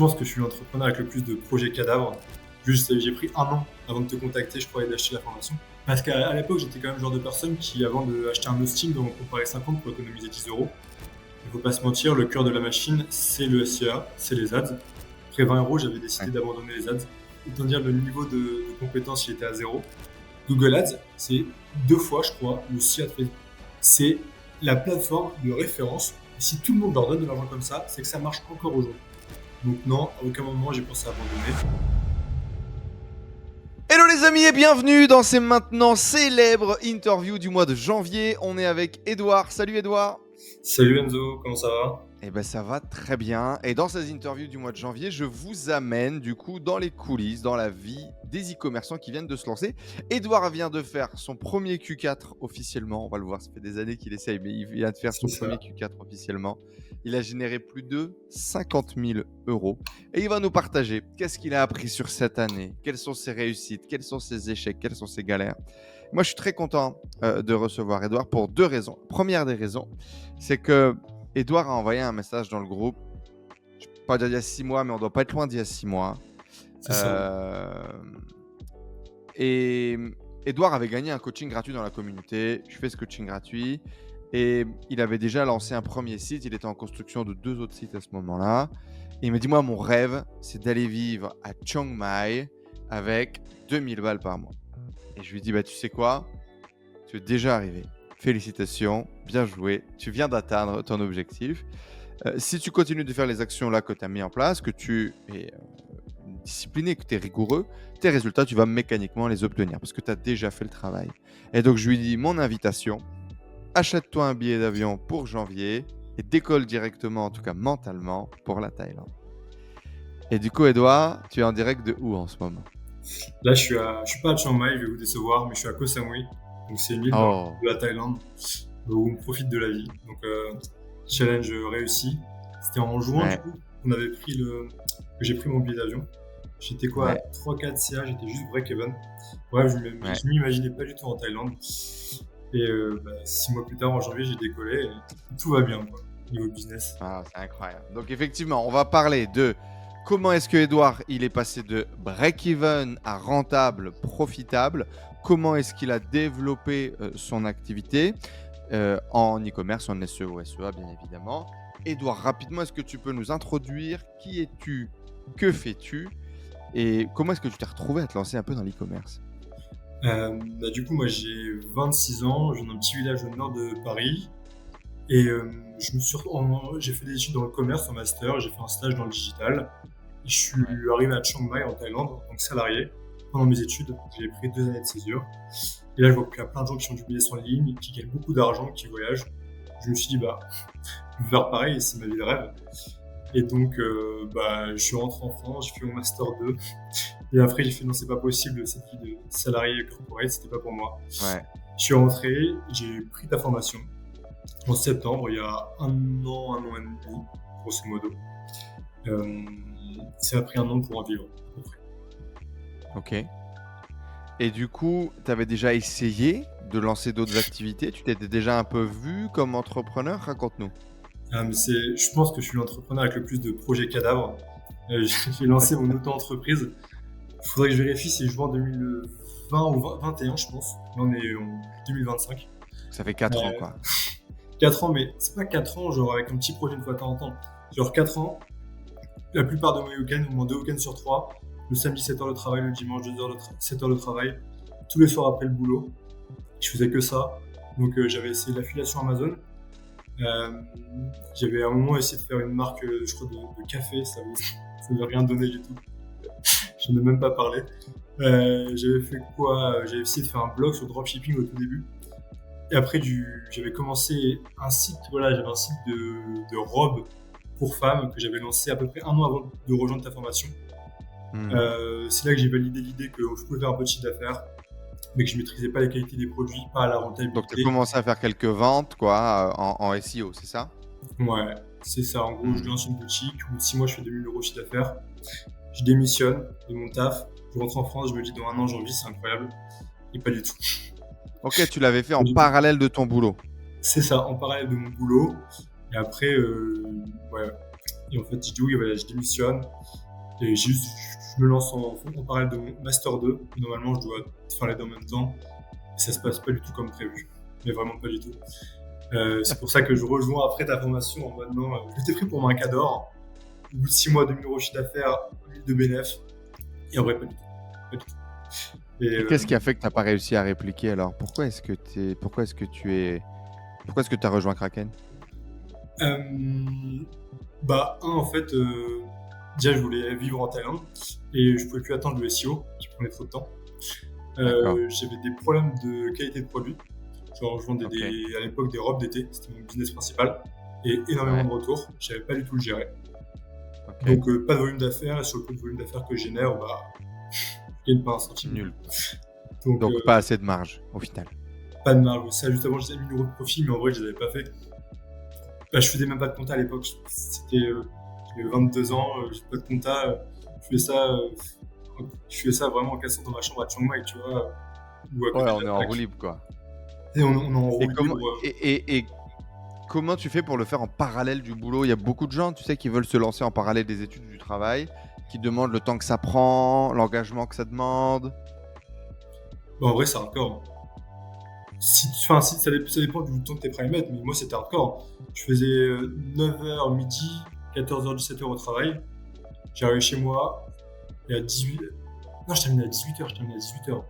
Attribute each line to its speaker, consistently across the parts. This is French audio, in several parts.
Speaker 1: pense que je suis l'entrepreneur avec le plus de projets cadavres. Juste, j'ai pris un an avant de te contacter, je croyais, d'acheter la formation. Parce qu'à l'époque, j'étais quand même le genre de personne qui, avant d'acheter un hosting, on comparait 50 pour économiser 10 euros. Il faut pas se mentir, le cœur de la machine, c'est le SEA, c'est les ads. Après 20 euros, j'avais décidé d'abandonner les ads. Autant dire, le niveau de compétence, il était à zéro. Google Ads, c'est 2 fois, je crois, le SEA de Facebook. C'est la plateforme de référence. Et si tout le monde leur donne de l'argent comme ça, c'est que ça marche encore aujourd'hui. Donc non, à aucun moment j'ai pensé à abandonner.
Speaker 2: Hello les amis et bienvenue dans ces maintenant célèbres interviews du mois de janvier. On est avec Edouard. Salut Edouard.
Speaker 1: Salut Enzo, comment ça va?
Speaker 2: Eh ben ça va très bien. Et dans ces interviews du mois de janvier, je vous amène du coup dans les coulisses, dans la vie des e-commerçants qui viennent de se lancer. Edouard vient de faire son premier Q4 officiellement. On va le voir, ça fait des années qu'il essaye, mais il vient de faire son premier Q4 officiellement. Il a généré plus de 50 000 euros. Et il va nous partager qu'est-ce qu'il a appris sur cette année, quelles sont ses réussites, quels sont ses échecs, quelles sont ses galères. Moi, je suis très content de recevoir Edouard pour 2 raisons. Première des raisons, c'est que Edouard a envoyé un message dans le groupe. Je ne peux pas dire il y a 6 mois, mais on ne doit pas être loin d'il y a 6 mois.
Speaker 1: C'est ça.
Speaker 2: Et Edouard avait gagné un coaching gratuit dans la communauté. Je fais ce coaching gratuit. Et il avait déjà lancé un premier site. Il était en construction de 2 autres sites à ce moment-là. Et il m'a dit, moi, mon rêve, c'est d'aller vivre à Chiang Mai avec 2000 balles par mois. Et je lui dis, bah, tu sais quoi? Tu es déjà arrivé. Félicitations, bien joué. Tu viens d'atteindre ton objectif. Si tu continues de faire les actions là que tu as mis en place, que tu es discipliné, que tu es rigoureux, tes résultats, tu vas mécaniquement les obtenir parce que tu as déjà fait le travail. Et donc, je lui dis, mon invitation, achète-toi un billet d'avion pour janvier et décolle directement, en tout cas mentalement, pour la Thaïlande. Et du coup, Edouard, tu es en direct de où en ce moment?
Speaker 1: Là, je suis pas à Chiang Mai, je vais vous décevoir, mais je suis à Koh Samui. Donc c'est une île de la Thaïlande où on profite de la vie. Donc challenge réussi. C'était en juin du coup. J'ai pris mon billet d'avion. J'étais à 3-4 CA, j'étais juste break-even. Bref, je m'imaginais pas du tout en Thaïlande. Et 6 mois plus tard, en janvier, j'ai décollé et tout va bien, quoi, niveau business.
Speaker 2: Ah, c'est incroyable. Donc effectivement, on va parler de comment est-ce que Edouard, il est passé de break-even à rentable, profitable. Comment est-ce qu'il a développé son activité en e-commerce, en SEO, SEA, bien évidemment. Edouard, rapidement, est-ce que tu peux nous introduire? Qui es-tu? Que fais-tu? Et comment est-ce que tu t'es retrouvé à te lancer un peu dans l'e-commerce?
Speaker 1: Du coup, moi, j'ai 26 ans, je viens d'un petit village au nord de Paris. Et j'ai fait des études dans le commerce en master, j'ai fait un stage dans le digital. Et je suis arrivé à Chiang Mai en Thaïlande en tant que salarié. Pendant mes études, j'ai pris 2 années de césure. Et là, je vois qu'il y a plein de gens qui ont du business en ligne, qui gagnent beaucoup d'argent, qui voyagent. Je me suis dit, je vais faire pareil, c'est ma vie de rêve. Et donc, je suis rentré en France, j'ai fait mon master 2. Et après, j'ai fait, non, c'est pas possible, cette vie de salarié corporate, c'était pas pour moi.
Speaker 2: Ouais.
Speaker 1: Je suis rentré, j'ai pris ta formation en septembre, il y a un an et demi, grosso modo. Ça a pris un an pour en vivre, à peu près.
Speaker 2: Ok. Et du coup, tu avais déjà essayé de lancer d'autres activités? Tu t'étais déjà un peu vu comme entrepreneur? Raconte-nous.
Speaker 1: Je pense que je suis l'entrepreneur avec le plus de projets cadavres. J'ai lancé mon auto-entreprise. Il faudrait que je vérifie si je vends en 2020 ou 2021, je pense. Là, on est en 2025.
Speaker 2: Ça fait 4 ans, quoi.
Speaker 1: 4 ans, mais c'est pas 4 ans, genre avec un petit projet une fois de temps en temps. Genre 4 ans, la plupart de mes week-ends, au moins 2 week-ends sur 3, le samedi 7 heures de travail, le dimanche 7 heures de travail, tous les soirs après le boulot. Je faisais que ça. Donc j'avais essayé l'affiliation Amazon. J'avais à un moment essayé de faire une marque, je crois, de café, ça ne rien donné du tout. Je n'ai même pas parlé. J'avais fait quoi? J'avais essayé de faire un blog sur dropshipping au tout début. Et après, j'avais commencé un site, j'avais un site de robes pour femmes que j'avais lancé à peu près un an avant de rejoindre ta formation. C'est là que j'ai validé l'idée que je pouvais faire un peu de chiffre d'affaires, mais que je maîtrisais pas la qualité des produits, pas la rentabilité.
Speaker 2: Donc, tu as commencé à faire quelques ventes, quoi, en SEO, c'est ça?
Speaker 1: Ouais, c'est ça. En gros, je lance une boutique, au bout de 6 mois, je fais 2000 euros de chiffre d'affaires. Je démissionne de mon taf, je rentre en France, je me dis dans un an, j'en vis, c'est incroyable. Et pas du tout.
Speaker 2: Ok, tu l'avais fait en parallèle de ton boulot.
Speaker 1: C'est ça, en parallèle de mon boulot. Et après, Et en fait, je dis oui, voilà, je démissionne. Et je me lance en parallèle de mon Master 2. Normalement, je dois faire les deux en même temps. Et ça se passe pas du tout comme prévu. Mais vraiment pas du tout. C'est pour ça que je rejoins après ta formation en mode non, je t'ai pris pour un cador. Au bout de 6 mois, 2000 € chiffre d'affaires, 1000 de bénéf. Et en vrai, pas du tout. Pas du tout. Et,
Speaker 2: Et qu'est-ce qui a fait que tu n'as pas réussi à répliquer alors? Pourquoi est-ce que tu as rejoint Kraken?
Speaker 1: en fait, déjà, je voulais vivre en Thaïlande et je pouvais plus attendre le SEO qui prenait trop de temps.
Speaker 2: D'accord.
Speaker 1: J'avais des problèmes de qualité de produit. Genre, je vendais
Speaker 2: Ok.
Speaker 1: à l'époque des robes d'été, c'était mon business principal, et énormément
Speaker 2: Ouais.
Speaker 1: de retours. Je savais pas du tout le gérer.
Speaker 2: Ok.
Speaker 1: Donc, pas de volume d'affaires, et sur le peu de volume d'affaires que je génère, je gagne pas un centime.
Speaker 2: Nul.
Speaker 1: Donc,
Speaker 2: Donc pas assez de marge au final.
Speaker 1: pas de marge. Ça, juste avant, j'avais 1000 € de profit, mais en vrai, je les avais pas fait. Je faisais même pas de compta à l'époque. J'avais 22 ans, j'ai pas de compta. Je fais ça vraiment en cassant dans ma chambre à Chiang Mai, tu vois, ou à
Speaker 2: Ouais,
Speaker 1: côté de
Speaker 2: on est
Speaker 1: la
Speaker 2: en roue
Speaker 1: fac.
Speaker 2: libre quoi.
Speaker 1: Et on est en
Speaker 2: Et
Speaker 1: roue
Speaker 2: comment
Speaker 1: libre.
Speaker 2: et comment tu fais pour le faire en parallèle du boulot? Il y a beaucoup de gens, tu sais, qui veulent se lancer en parallèle des études ou du travail, qui demandent le temps que ça prend, l'engagement que ça demande.
Speaker 1: En vrai, c'est hardcore. Ça dépend du temps que t'es prêt à y mettre, mais moi, c'était hardcore. Je faisais 9h midi, 14h, 17h au travail. J'arrivais chez moi, et à 18. Non, je terminais à 18h.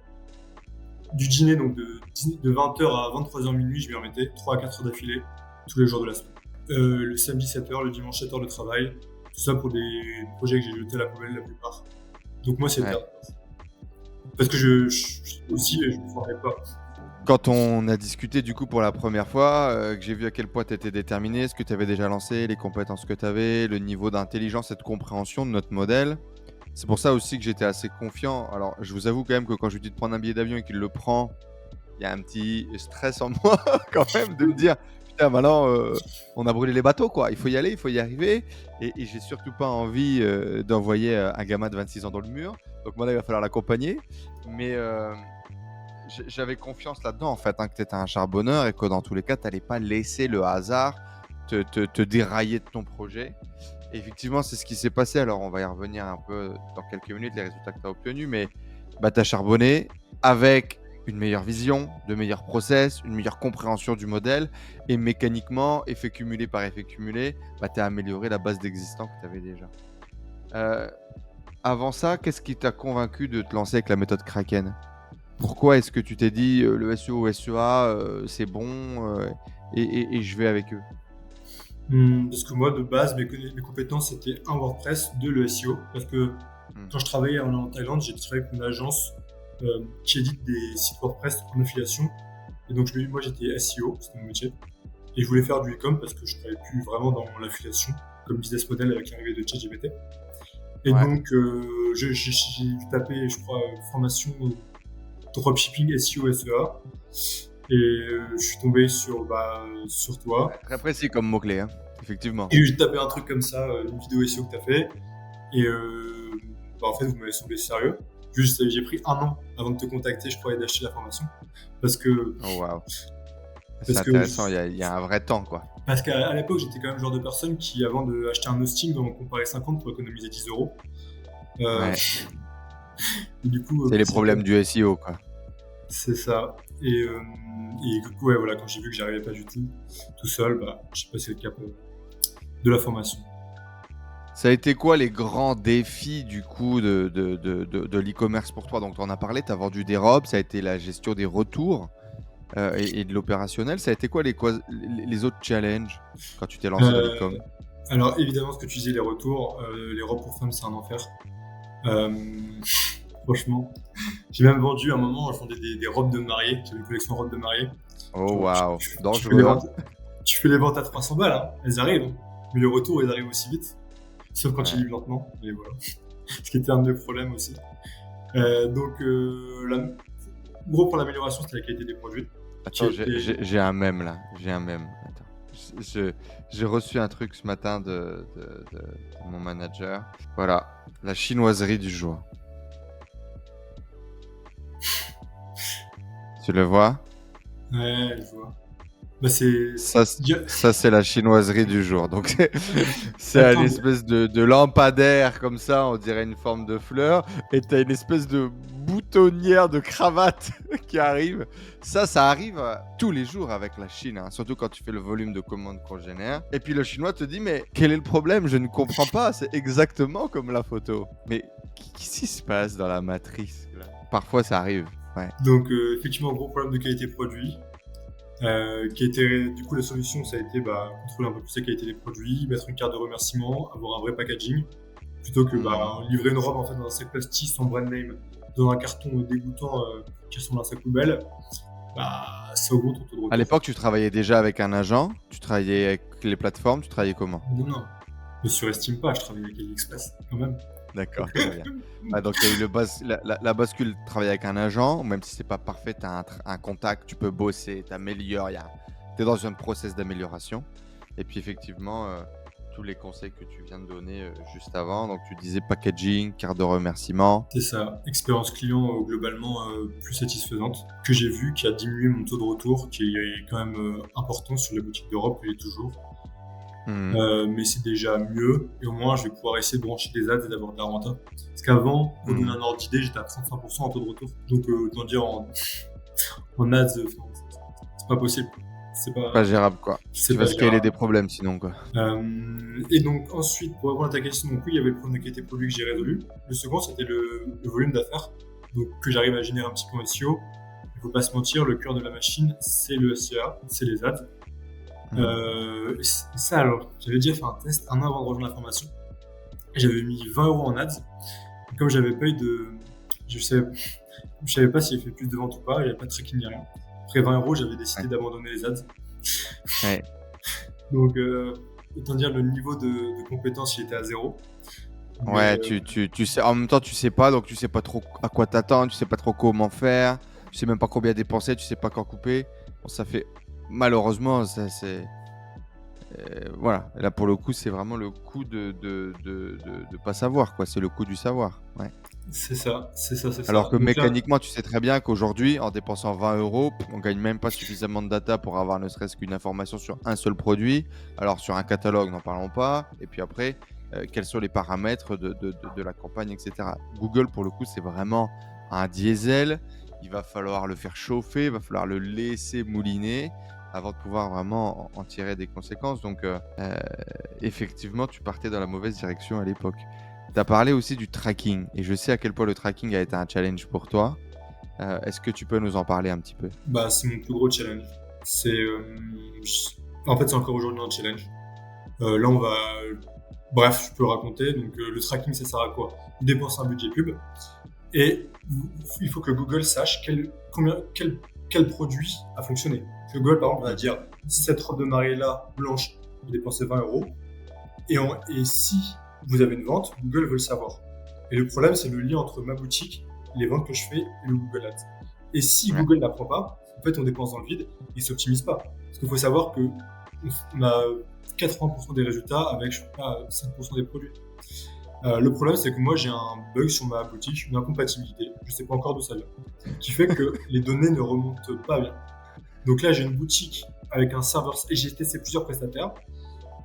Speaker 1: Du dîner, donc de 20h à 23h minuit, je m'y remettais 3 à 4 heures d'affilée, tous les jours de la semaine. Le samedi 7h, le dimanche 7h de travail. Tout ça pour des projets que j'ai jetés à la poubelle la plupart. Donc moi, c'était
Speaker 2: Ouais.
Speaker 1: hardcore. Parce que aussi, je me formais pas.
Speaker 2: Quand on a discuté du coup pour la première fois, que j'ai vu à quel point tu étais déterminé, ce que tu avais déjà lancé, les compétences que tu avais, le niveau d'intelligence et de compréhension de notre modèle, c'est pour ça aussi que j'étais assez confiant. Alors, je vous avoue quand même que quand je lui dis de prendre un billet d'avion et qu'il le prend, il y a un petit stress en moi quand même de me dire putain, maintenant on a brûlé les bateaux quoi, il faut y aller, il faut y arriver. Et j'ai surtout pas envie d'envoyer un gamin de 26 ans dans le mur. Donc maintenant il va falloir l'accompagner. Mais j'avais confiance là-dedans en fait, hein, que tu étais un charbonneur et que dans tous les cas, tu n'allais pas laisser le hasard te dérailler de ton projet. Et effectivement, c'est ce qui s'est passé. Alors, on va y revenir un peu dans quelques minutes, les résultats que tu as obtenus. Mais tu as charbonné avec une meilleure vision, de meilleurs process, une meilleure compréhension du modèle. Et mécaniquement, effet cumulé par effet cumulé, tu as amélioré la base d'existant que tu avais déjà. Avant ça, qu'est-ce qui t'a convaincu de te lancer avec la méthode Kraken? Pourquoi est-ce que tu t'es dit le SEO, SEA, c'est bon et je vais avec eux?
Speaker 1: Parce que moi, de base, mes compétences, c'était un WordPress, deux le SEO. Parce que
Speaker 2: Hmm.
Speaker 1: quand je travaillais en Thaïlande, j'ai travaillé pour une agence qui édite des sites WordPress en affiliation. Et donc, moi, j'étais SEO, c'était mon métier. Et je voulais faire du e-com parce que je ne travaillais plus vraiment dans l'affiliation comme business model avec l'arrivée de ChatGPT. Et
Speaker 2: Ouais.
Speaker 1: donc, j'ai dû taper, je crois, formation dropshipping SEO, SEA. Et je suis tombé sur toi.
Speaker 2: Très précis comme mot-clé, hein, effectivement.
Speaker 1: Et j'ai tapé un truc comme ça, une vidéo SEO que tu as fait. Et en fait, vous m'avez semblé sérieux. Juste, j'ai pris un an avant de te contacter, je croyais, d'acheter la formation. Parce que,
Speaker 2: Oh waouh, c'est
Speaker 1: parce que,
Speaker 2: intéressant, il y a un vrai temps, quoi.
Speaker 1: parce qu'à l'époque, j'étais quand même le genre de personne qui, avant d'acheter un hosting, on comparait 50 pour économiser 10 euros. Euh,
Speaker 2: Ouais,
Speaker 1: et du coup,
Speaker 2: c'est les problèmes du SEO, quoi.
Speaker 1: c'est ça. Et du coup, ouais, voilà, quand j'ai vu que j'arrivais pas du tout seul, j'ai passé le cap de la formation.
Speaker 2: Ça a été quoi les grands défis du coup de l'e-commerce pour toi? Donc tu en as parlé, tu as vendu des robes, ça a été la gestion des retours et de l'opérationnel. Ça a été quoi les autres challenges quand tu t'es lancé dans
Speaker 1: Euh,
Speaker 2: l'e-com?
Speaker 1: alors, évidemment, ce que tu disais, les retours, les robes pour femmes, c'est un enfer. Euh, Franchement, j'ai même vendu à un moment, je vendais des robes de mariée, j'avais une collection robes de mariée.
Speaker 2: Oh
Speaker 1: Genre,
Speaker 2: waouh,
Speaker 1: tu fais les
Speaker 2: dangereux, hein?
Speaker 1: ventes, tu fais les ventes à 300 balles, hein, elles arrivent, hein. Mais le retour, ils arrivent aussi vite, sauf quand ils
Speaker 2: Ouais.
Speaker 1: livrent lentement. Et voilà, ce qui était un de mes problèmes aussi. Donc, gros pour l'amélioration, c'était la qualité des produits. Qui
Speaker 2: Attends,
Speaker 1: était...
Speaker 2: j'ai un mème là, j'ai un mème. Attends. J'ai reçu un truc ce matin de mon manager. Voilà, la chinoiserie du jour. Tu le vois?
Speaker 1: Ouais, je vois. Bah, c'est.
Speaker 2: Ça, ça c'est la chinoiserie du jour. Donc, c'est une
Speaker 1: Attends,
Speaker 2: espèce de lampadaire comme ça, on dirait une forme de fleur. Et tu as une espèce de boutonnière de cravate qui arrive. Ça arrive tous les jours avec la Chine, hein, surtout quand tu fais le volume de commandes qu'on génère. Et puis le chinois te dit, mais quel est le problème? Je ne comprends pas. C'est exactement comme la photo. Mais qu'est-ce qui se passe dans la matrice là? Parfois, ça arrive. Ouais.
Speaker 1: donc, effectivement, gros problème de qualité produit. Qui a été, du coup, la solution, ça a été contrôler un peu plus la qualité des produits, mettre une carte de remerciement, avoir un vrai packaging, plutôt que livrer une robe en fait dans un sac plastique sans brand name, dans un carton dégoûtant qui ressemble à un sac poubelle. Ça augmente ton taux de
Speaker 2: À
Speaker 1: retour.
Speaker 2: l'époque, tu travaillais déjà avec un agent, tu travaillais avec les plateformes, tu travaillais comment?
Speaker 1: Non, ne surestime pas, je travaille avec AliExpress quand même.
Speaker 2: D'accord, très bien. Donc il y a eu la bascule, travailler avec un agent, même si c'est pas parfait, tu as un contact, tu peux bosser, t'améliores, tu es dans un process d'amélioration. Et puis effectivement, tous les conseils que tu viens de donner juste avant, donc tu disais packaging, carte de remerciement.
Speaker 1: C'est ça, expérience client globalement plus satisfaisante, que j'ai vu qui a diminué mon taux de retour, qui est quand même important sur les boutiques d'Europe, il est toujours. Mais c'est déjà mieux, et au moins je vais pouvoir essayer de brancher des ads et d'avoir de la renta. Parce qu'avant, pour donner un ordre d'idée, j'étais à 35% en taux de retour. Donc autant dire en ads, c'est pas possible. C'est
Speaker 2: Pas gérable quoi.
Speaker 1: c'est
Speaker 2: Tu
Speaker 1: pas
Speaker 2: vas scaler
Speaker 1: gérable.
Speaker 2: des problèmes sinon quoi.
Speaker 1: Et donc ensuite, pour répondre à ta question, donc oui, il y avait le problème de qualité produit que j'ai résolu. Le second, c'était le volume d'affaires, donc que j'arrive à générer un petit peu en SEO. Il faut pas se mentir, le cœur de la machine, c'est le SEA, c'est les ads. Ça alors, j'avais déjà fait un test un an avant de rejoindre la formation. J'avais mis 20 euros en ads. Et comme j'avais pas eu de, je savais pas s'il y avait fait plus de ventes ou pas, il n'y avait pas de tracking ni rien. Après 20 euros, j'avais décidé d'abandonner les ads.
Speaker 2: Ouais.
Speaker 1: Donc, autant dire le niveau de compétence, il était à zéro.
Speaker 2: Ouais, tu sais, en même temps, tu sais pas, donc tu sais pas trop à quoi t'attendre, tu sais pas trop comment faire, tu sais même pas combien dépenser, tu sais pas quand couper. Bon, ça fait, malheureusement, ça c'est. Voilà, là pour le coup, c'est vraiment le coup de pas savoir, quoi. C'est le coup du savoir. Ouais.
Speaker 1: C'est ça.
Speaker 2: Alors que
Speaker 1: Donc là,
Speaker 2: mécaniquement, tu sais très bien qu'aujourd'hui, en dépensant 20 euros, on gagne même pas suffisamment de data pour avoir ne serait-ce qu'une information sur un seul produit. Alors sur un catalogue, n'en parlons pas. Et puis après, quels sont les paramètres de la campagne, etc. Google, pour le coup, c'est vraiment un diesel. Il va falloir le faire chauffer, il va falloir le laisser mouliner avant de pouvoir vraiment en tirer des conséquences. Donc, effectivement, tu partais dans la mauvaise direction à l'époque. Tu as parlé aussi du tracking, et je sais à quel point le tracking a été un challenge pour toi. Est-ce que tu peux nous en parler un petit peu?
Speaker 1: c'est mon plus gros challenge. En fait, c'est encore aujourd'hui un challenge. Là, on va. Bref, je peux le raconter. Donc, le tracking, ça sert à quoi? On dépense un budget pub et il faut que Google sache quel produit a fonctionné. Que Google, par exemple, va dire cette robe de mariée là, blanche, vous dépensez 20 euros. Et si vous avez une vente, Google veut le savoir. Et le problème, c'est le lien entre ma boutique, les ventes que je fais et le Google Ads. Et si Google n'apprend pas, en fait, on dépense dans le vide, il ne s'optimise pas. Parce qu'il faut savoir qu'on a 80% des résultats avec, je sais pas, 5% des produits. Le problème, c'est que moi, j'ai un bug sur ma boutique, une incompatibilité, je ne sais pas encore d'où ça vient, qui fait que les données ne remontent pas bien. Donc là, j'ai une boutique avec un serveur, et j'ai testé plusieurs prestataires.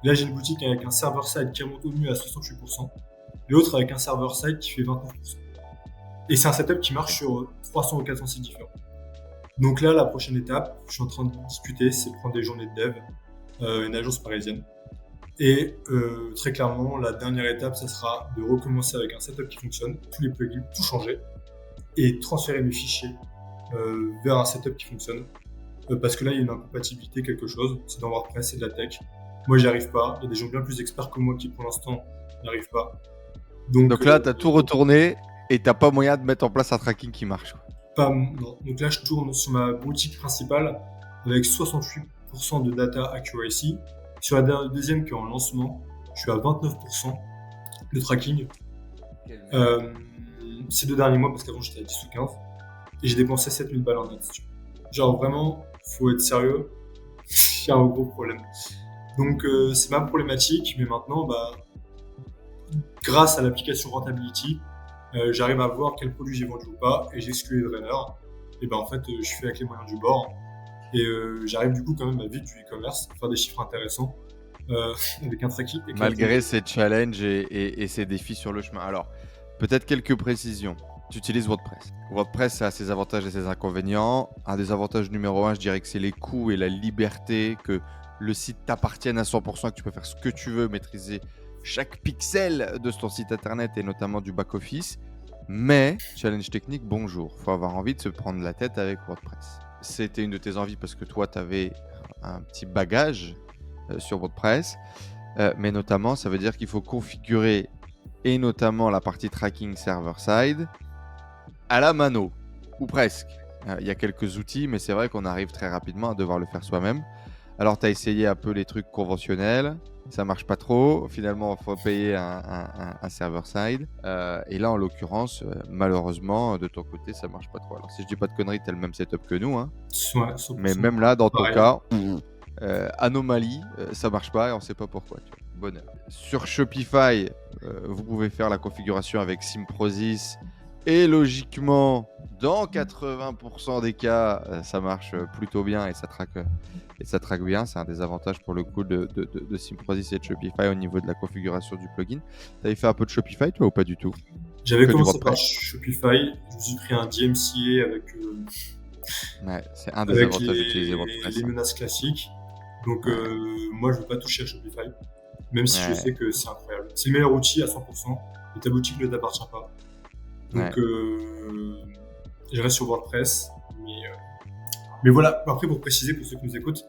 Speaker 1: Là, j'ai une boutique avec un server-side qui remonte au mieux à 68%, l'autre avec un server-side qui fait 29%. Et c'est un setup qui marche sur 300 ou 400 sites différents. Donc là, la prochaine étape, je suis en train de discuter, c'est de prendre des journées de dev, une agence parisienne. Et très clairement, la dernière étape, ça sera de recommencer avec un setup qui fonctionne, tous les plugins, tout changer, et transférer mes fichiers vers un setup qui fonctionne. Parce que là, il y a une incompatibilité, quelque chose, c'est dans WordPress, c'est de la tech. Moi, j'y arrive pas. Il y a des gens bien plus experts que moi qui, pour l'instant, n'y arrivent pas.
Speaker 2: Donc là, tu as tout retourné et tu n'as pas moyen de mettre en place un tracking qui marche.
Speaker 1: Non. Donc là, je tourne sur ma boutique principale avec 68% de data accuracy. Sur la deuxième qui est en lancement, je suis à 29% de tracking. Ces 2 derniers mois, parce qu'avant j'étais à 10 ou 15. Et j'ai dépensé 7000 balles en ads. Genre vraiment, faut être sérieux. Il y a un gros problème. Donc c'est ma problématique, mais maintenant, grâce à l'application Rentability, j'arrive à voir quel produit j'ai vendu ou pas, et j'exclus les draineurs. Et en fait, je fais avec les moyens du bord. Et j'arrive du coup quand même à vivre du e-commerce, à faire des chiffres intéressants avec un tracking.
Speaker 2: Malgré ces challenges et ces défis sur le chemin. Alors, peut-être quelques précisions. Tu utilises WordPress. WordPress, ça a ses avantages et ses inconvénients. Un des avantages numéro 1, je dirais que c'est les coûts et la liberté, que le site t'appartienne à 100%, que tu peux faire ce que tu veux, maîtriser chaque pixel de ton site internet et notamment du back-office. Mais, challenge technique, bonjour. Il faut avoir envie de se prendre la tête avec WordPress. C'était une de tes envies parce que toi, tu avais un petit bagage sur WordPress. Mais notamment, ça veut dire qu'il faut configurer et notamment la partie tracking server-side à la mano, ou presque. Il y a quelques outils, mais c'est vrai qu'on arrive très rapidement à devoir le faire soi-même. Alors, tu as essayé un peu les trucs conventionnels, ça marche pas trop. Finalement, il faut payer un server-side. Et là, en l'occurrence, malheureusement, de ton côté, ça marche pas trop. Alors, si je dis pas de conneries, tu as le même setup que nous. Hein.
Speaker 1: Ouais,
Speaker 2: Mais même là, dans ton
Speaker 1: pareil.
Speaker 2: cas, anomalie, ça marche pas et on sait pas pourquoi. Tu vois. Bonheur. Sur Shopify, vous pouvez faire la configuration avec Symprozis et logiquement, dans 80% des cas, ça marche plutôt bien et ça traque bien. C'est un des avantages pour le coup de Symprozis et de Shopify au niveau de la configuration du plugin. Tu avais fait un peu de Shopify toi ou pas du tout?
Speaker 1: J'avais
Speaker 2: Que du
Speaker 1: commencé par
Speaker 2: WordPress.
Speaker 1: Shopify, je me suis pris un DMCA
Speaker 2: Ouais, c'est un des
Speaker 1: avec
Speaker 2: avantages d'utiliser WordPress.
Speaker 1: les menaces classiques. Donc
Speaker 2: Ouais.
Speaker 1: moi je ne veux pas toucher à Shopify, même si je
Speaker 2: Ouais.
Speaker 1: sais que c'est incroyable. C'est le meilleur outil à 100%, et ta boutique ne t'appartient pas. Donc je reste sur WordPress. Mais voilà, après pour préciser pour ceux qui nous écoutent,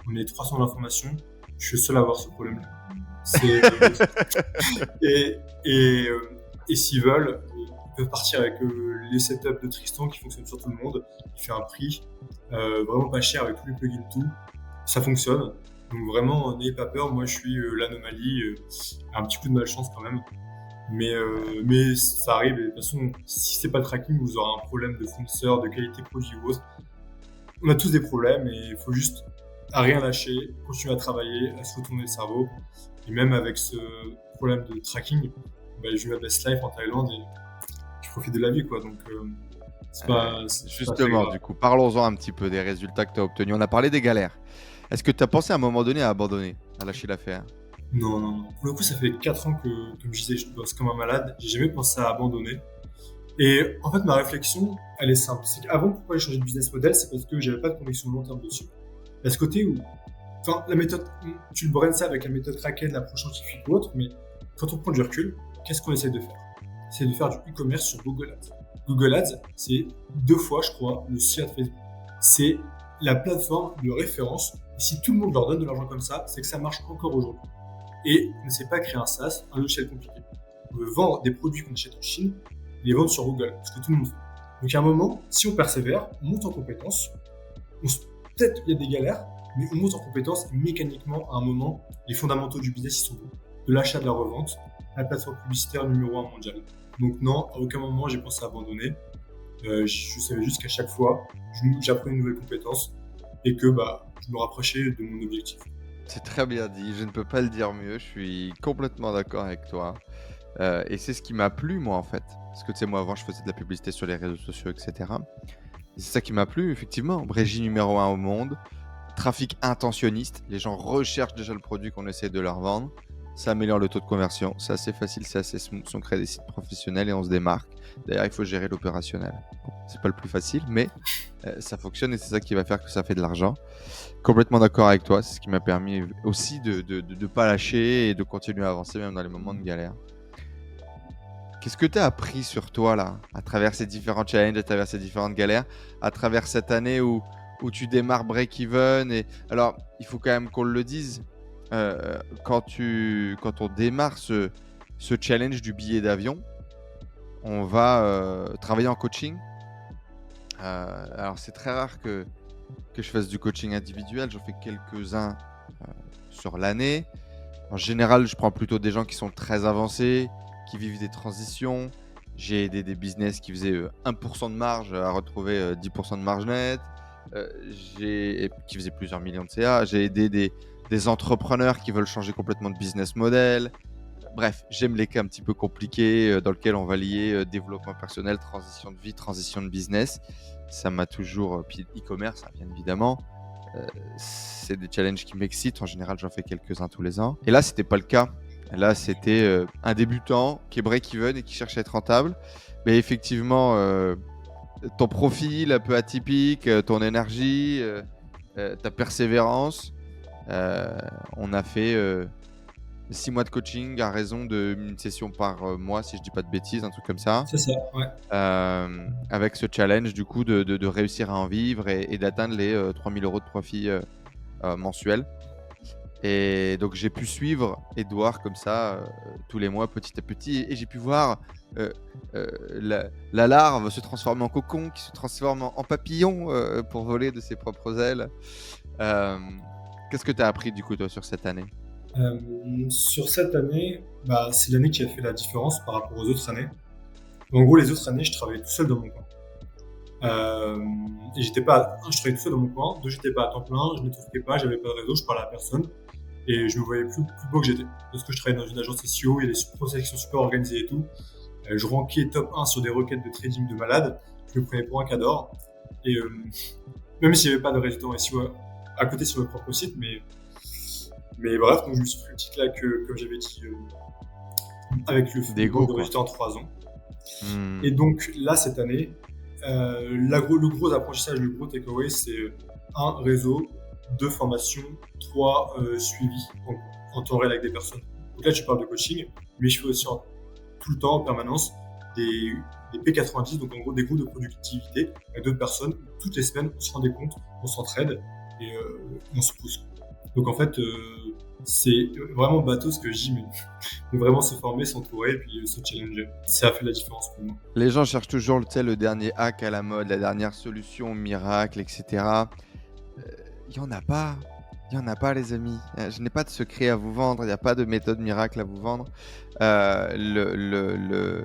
Speaker 1: on est 300 d'informations, je suis le seul à avoir ce problème-là. Et, et, euh, et s'ils veulent, ils peuvent partir avec les setups de Tristan qui fonctionnent sur tout le monde. Il fait un prix vraiment pas cher avec tous les plugins, tout. Ça fonctionne. Donc vraiment, n'ayez pas peur. Moi, je suis l'anomalie. Un petit coup de malchance quand même. Mais ça arrive. Et de toute façon, si c'est pas le tracking, vous aurez un problème de fournisseur, de qualité produit ou autre. On a tous des problèmes et il faut juste à rien lâcher, continuer à travailler, à se retourner le cerveau. Et même avec ce problème de tracking, j'ai eu ma best life en Thaïlande et je profite de la vie, quoi. Donc, c'est pas très
Speaker 2: Justement,
Speaker 1: grave.
Speaker 2: du coup, parlons-en un petit peu des résultats que tu as obtenus. On a parlé des galères. Est-ce que tu as pensé à un moment donné à abandonner, à lâcher l'affaire?
Speaker 1: Non, non, non. Pour le coup, ça fait 4 ans que, comme je disais, je bosse comme un malade. J'ai jamais pensé à abandonner. Et en fait, ma réflexion, elle est simple. C'est qu'avant, pourquoi j'ai changé de business model, c'est parce que j'avais pas de conviction long terme dessus. Il y a ce côté où, enfin, la méthode, tu le braines ça avec la méthode Kraken, l'approche scientifique ou autre, mais quand on prend du recul, qu'est-ce qu'on essaie de faire? C'est de faire du e-commerce sur Google Ads. Google Ads, c'est 2 fois, je crois, le CA de Facebook. C'est la plateforme de référence. Et si tout le monde leur donne de l'argent comme ça, c'est que ça marche encore aujourd'hui. Et on ne sait pas créer un SaaS, un logiciel compliqué. On veut vendre des produits qu'on achète en Chine, et les vendre sur Google, ce que tout le monde fait. Donc à un moment, si on persévère, on monte en compétences, peut-être il y a des galères, mais on monte en compétences et mécaniquement, à un moment, les fondamentaux du business ils sont bons. De l'achat, de la revente, la plateforme publicitaire numéro 1 mondiale. Donc non, à aucun moment j'ai pensé à abandonner. Je savais juste qu'à chaque fois, j'apprenais une nouvelle compétence et que je me rapprochais de mon objectif.
Speaker 2: C'est très bien dit, je ne peux pas le dire mieux, je suis complètement d'accord avec toi. Et c'est ce qui m'a plu, moi, en fait. Parce que tu sais, moi, avant, je faisais de la publicité sur les réseaux sociaux, etc. Et c'est ça qui m'a plu, effectivement. Régie numéro 1 au monde, trafic intentionniste. Les gens recherchent déjà le produit qu'on essaie de leur vendre. Ça améliore le taux de conversion. C'est assez facile, c'est assez smooth. On crée des sites professionnels et on se démarque. D'ailleurs, il faut gérer l'opérationnel. Bon, c'est pas le plus facile, mais ça fonctionne et c'est ça qui va faire que ça fait de l'argent. Complètement d'accord avec toi. C'est ce qui m'a permis aussi de ne pas lâcher et de continuer à avancer même dans les moments de galère. Qu'est-ce que tu as appris sur toi là, à travers ces différents challenges, à travers ces différentes galères, à travers cette année où tu démarres break-even et... Alors, il faut quand même qu'on le dise, quand on démarre ce challenge du billet d'avion, on va travailler en coaching. Alors, c'est très rare que je fasse du coaching individuel, j'en fais quelques-uns sur l'année. En général, je prends plutôt des gens qui sont très avancés, qui vivent des transitions. J'ai aidé des business qui faisaient 1% de marge à retrouver 10% de marge nette, qui faisaient plusieurs millions de CA. J'ai aidé des entrepreneurs qui veulent changer complètement de business model. Bref, j'aime les cas un petit peu compliqués dans lesquels on va lier développement personnel, transition de vie, transition de business. Ça m'a toujours, puis e-commerce, hein, bien évidemment, c'est des challenges qui m'excitent. En général, j'en fais quelques-uns tous les ans. Et là, c'était pas le cas. Là, c'était un débutant qui est break-even et qui cherche à être rentable. Mais effectivement, ton profil un peu atypique, ton énergie, ta persévérance, on a fait 6 mois de coaching à raison d'une session par mois, si je dis pas de bêtises, un truc comme ça.
Speaker 1: C'est ça, ouais.
Speaker 2: Avec ce challenge du coup de réussir à en vivre et d'atteindre les 3 000 € de profit mensuel. Et donc j'ai pu suivre Edouard comme ça tous les mois petit à petit et j'ai pu voir la larve se transformer en cocon qui se transforme en papillon pour voler de ses propres ailes. Qu'est-ce que tu as appris du coup toi sur cette année?
Speaker 1: Sur cette année, c'est l'année qui a fait la différence par rapport aux autres années. En gros, les autres années, je travaillais tout seul dans mon coin. Et je travaillais tout seul dans mon coin, deux, j'étais pas à temps plein, je ne networkais pas, j'avais pas de réseau, je parlais à personne. Et je me voyais plus beau que j'étais. Parce que je travaillais dans une agence SEO, il y a des process qui sont super organisés et tout. Je rankais top 1 sur des requêtes de trading de malade. Je me prenais pour un cador. Et même s'il n'y avait pas de résultats en SEO à côté sur le propre site, mais bref, donc je me suis pris une petite claque, comme j'avais dit, avec le manque de résultats en 3 ans. Et donc là, cette année, le gros apprentissage, le gros takeaway, c'est 1, réseau, 2, formation, 3, suivi en temps réel avec des personnes. Donc là, tu parles de coaching, mais je fais aussi tout le temps, en permanence, des P90, donc en gros des groupes de productivité avec d'autres personnes. Toutes les semaines, on se rend des comptes, on s'entraide et on se pousse. Donc en fait, c'est vraiment bateau ce que je dis, mais faut vraiment se former, s'entourer et puis se challenger. Ça a fait la différence pour moi.
Speaker 2: Les gens cherchent toujours le dernier hack à la mode, la dernière solution miracle, etc. Il n'y en a pas. Il n'y en a pas, les amis. Je n'ai pas de secret à vous vendre. Il n'y a pas de méthode miracle à vous vendre. Je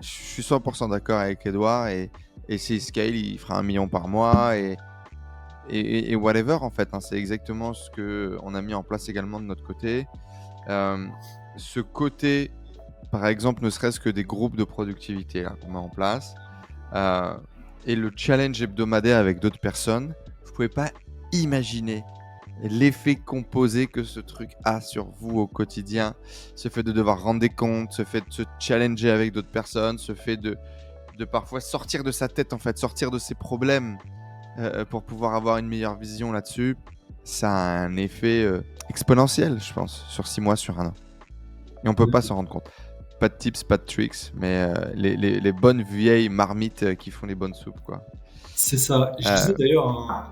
Speaker 2: suis 100% d'accord avec Edouard. Et s'il scale, il fera 1 million par mois. Et whatever, en fait. C'est exactement ce qu'on a mis en place également de notre côté. Ce côté, par exemple, ne serait-ce que des groupes de productivité là, qu'on met en place. Et le challenge hebdomadaire avec d'autres personnes. Vous ne pouvez pas imaginer l'effet composé que ce truc a sur vous au quotidien, ce fait de devoir rendre des comptes, ce fait de se challenger avec d'autres personnes, ce fait de parfois sortir de sa tête, en fait, sortir de ses problèmes pour pouvoir avoir une meilleure vision là-dessus, ça a un effet exponentiel, je pense, sur 6 mois, sur 1 an. Et on peut pas s'en rendre compte. Pas de tips, pas de tricks, mais les bonnes vieilles marmites qui font les bonnes soupes, quoi.
Speaker 1: C'est ça. Je disais d'ailleurs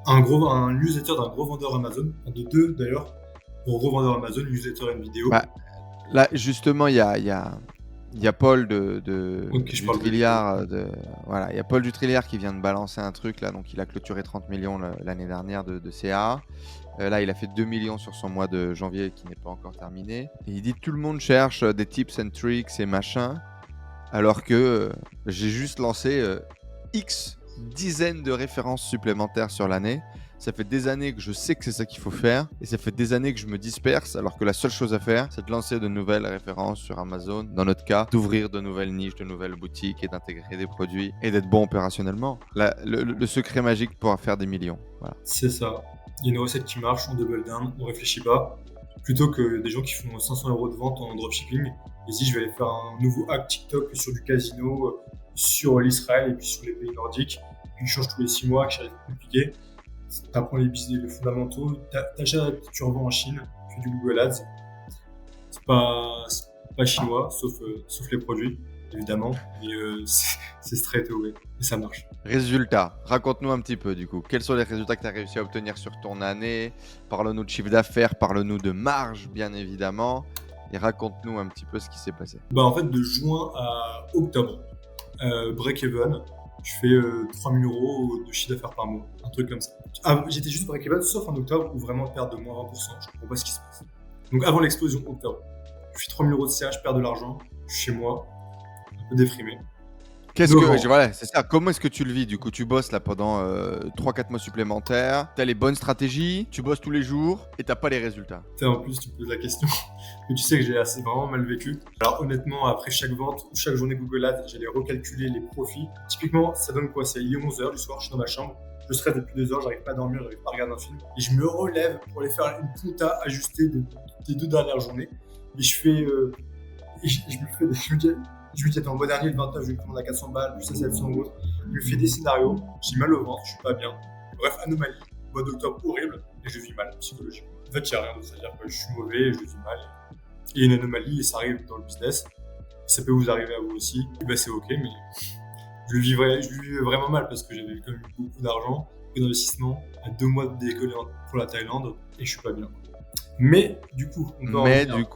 Speaker 1: un newsletter d'un gros vendeur Amazon, de 2 d'ailleurs, gros vendeur Amazon, newsletter et une vidéo.
Speaker 2: Là, justement, il y a Paul du Trilliard. Voilà, il y a Paul du Trilliard qui vient de balancer un truc là, donc il a clôturé 30 millions l'année dernière de CA. Là, il a fait 2 millions sur son mois de janvier qui n'est pas encore terminé. Et il dit tout le monde cherche des tips and tricks et machin, alors que j'ai juste lancé X dizaines de références supplémentaires sur l'année. Ça fait des années que je sais que c'est ça qu'il faut faire et ça fait des années que je me disperse alors que la seule chose à faire, c'est de lancer de nouvelles références sur Amazon, dans notre cas, d'ouvrir de nouvelles niches, de nouvelles boutiques et d'intégrer des produits et d'être bon opérationnellement. Le secret magique pour faire des millions. Voilà.
Speaker 1: C'est ça. Il y a une recette qui marche, on double down, on réfléchit pas. Plutôt que des gens qui font 500 € de vente en dropshipping, ils disent je vais aller faire un nouveau hack TikTok sur du casino, sur l'Israël et puis sur les pays nordiques, qui change tous les 6 mois, qui est compliqué. Tu apprends les fondamentaux, t'achètes, tu revends en Chine, tu fais du Google Ads. C'est pas chinois, sauf les produits, évidemment, mais c'est straight away et ça marche.
Speaker 2: Résultats, raconte-nous un petit peu du coup. Quels sont les résultats que tu as réussi à obtenir sur ton année? Parle-nous de chiffre d'affaires, parle-nous de marge, bien évidemment, et raconte-nous un petit peu ce qui s'est passé.
Speaker 1: En fait, de juin à octobre, break-even, je fais 3 000 € de chiffre d'affaires par mois, un truc comme ça. J'étais juste break-even, sauf en octobre où vraiment je perds de moins 20%, je comprends pas ce qui se passe. Donc avant l'explosion octobre, je fais 3 000 € de CA, je perds de l'argent, je suis chez moi, un peu déprimé.
Speaker 2: Voilà, c'est ça. Comment est-ce que tu le vis? Du coup, tu bosses là pendant 3-4 mois supplémentaires, tu as les bonnes stratégies, tu bosses tous les jours et t'as pas les résultats.
Speaker 1: En plus, tu me poses la question, mais tu sais que j'ai vraiment mal vécu. Alors honnêtement, après chaque vente ou chaque journée Google Ads, j'allais recalculer les profits. Typiquement, ça donne quoi? Il est 11h du soir, je suis dans ma chambre, je stresse depuis 2 heures, j'arrive pas à dormir, j'arrive pas à regarder un film. Et je me relève pour aller faire une punta ajustée des 2 dernières journées. Et je fais. Je me fais des. Je me dis, attends, le mois dernier, le 29, je vais prendre à 400 balles, puis ça, c'est 700 euros. Je me fais des scénarios, j'ai mal au ventre, je suis pas bien. Bref, anomalie, mois d'octobre horrible, et je vis mal psychologiquement. En fait, il n'y a rien d'autre, c'est-à-dire que je suis mauvais, et je vis mal. Et une anomalie, et ça arrive dans le business, ça peut vous arriver à vous aussi, et ben c'est ok, mais je le vivais vraiment mal parce que j'avais quand même eu beaucoup d'argent, beaucoup d'investissement, à 2 mois de décoller pour la Thaïlande, et je suis pas bien. Mais du coup, on peut en revenir.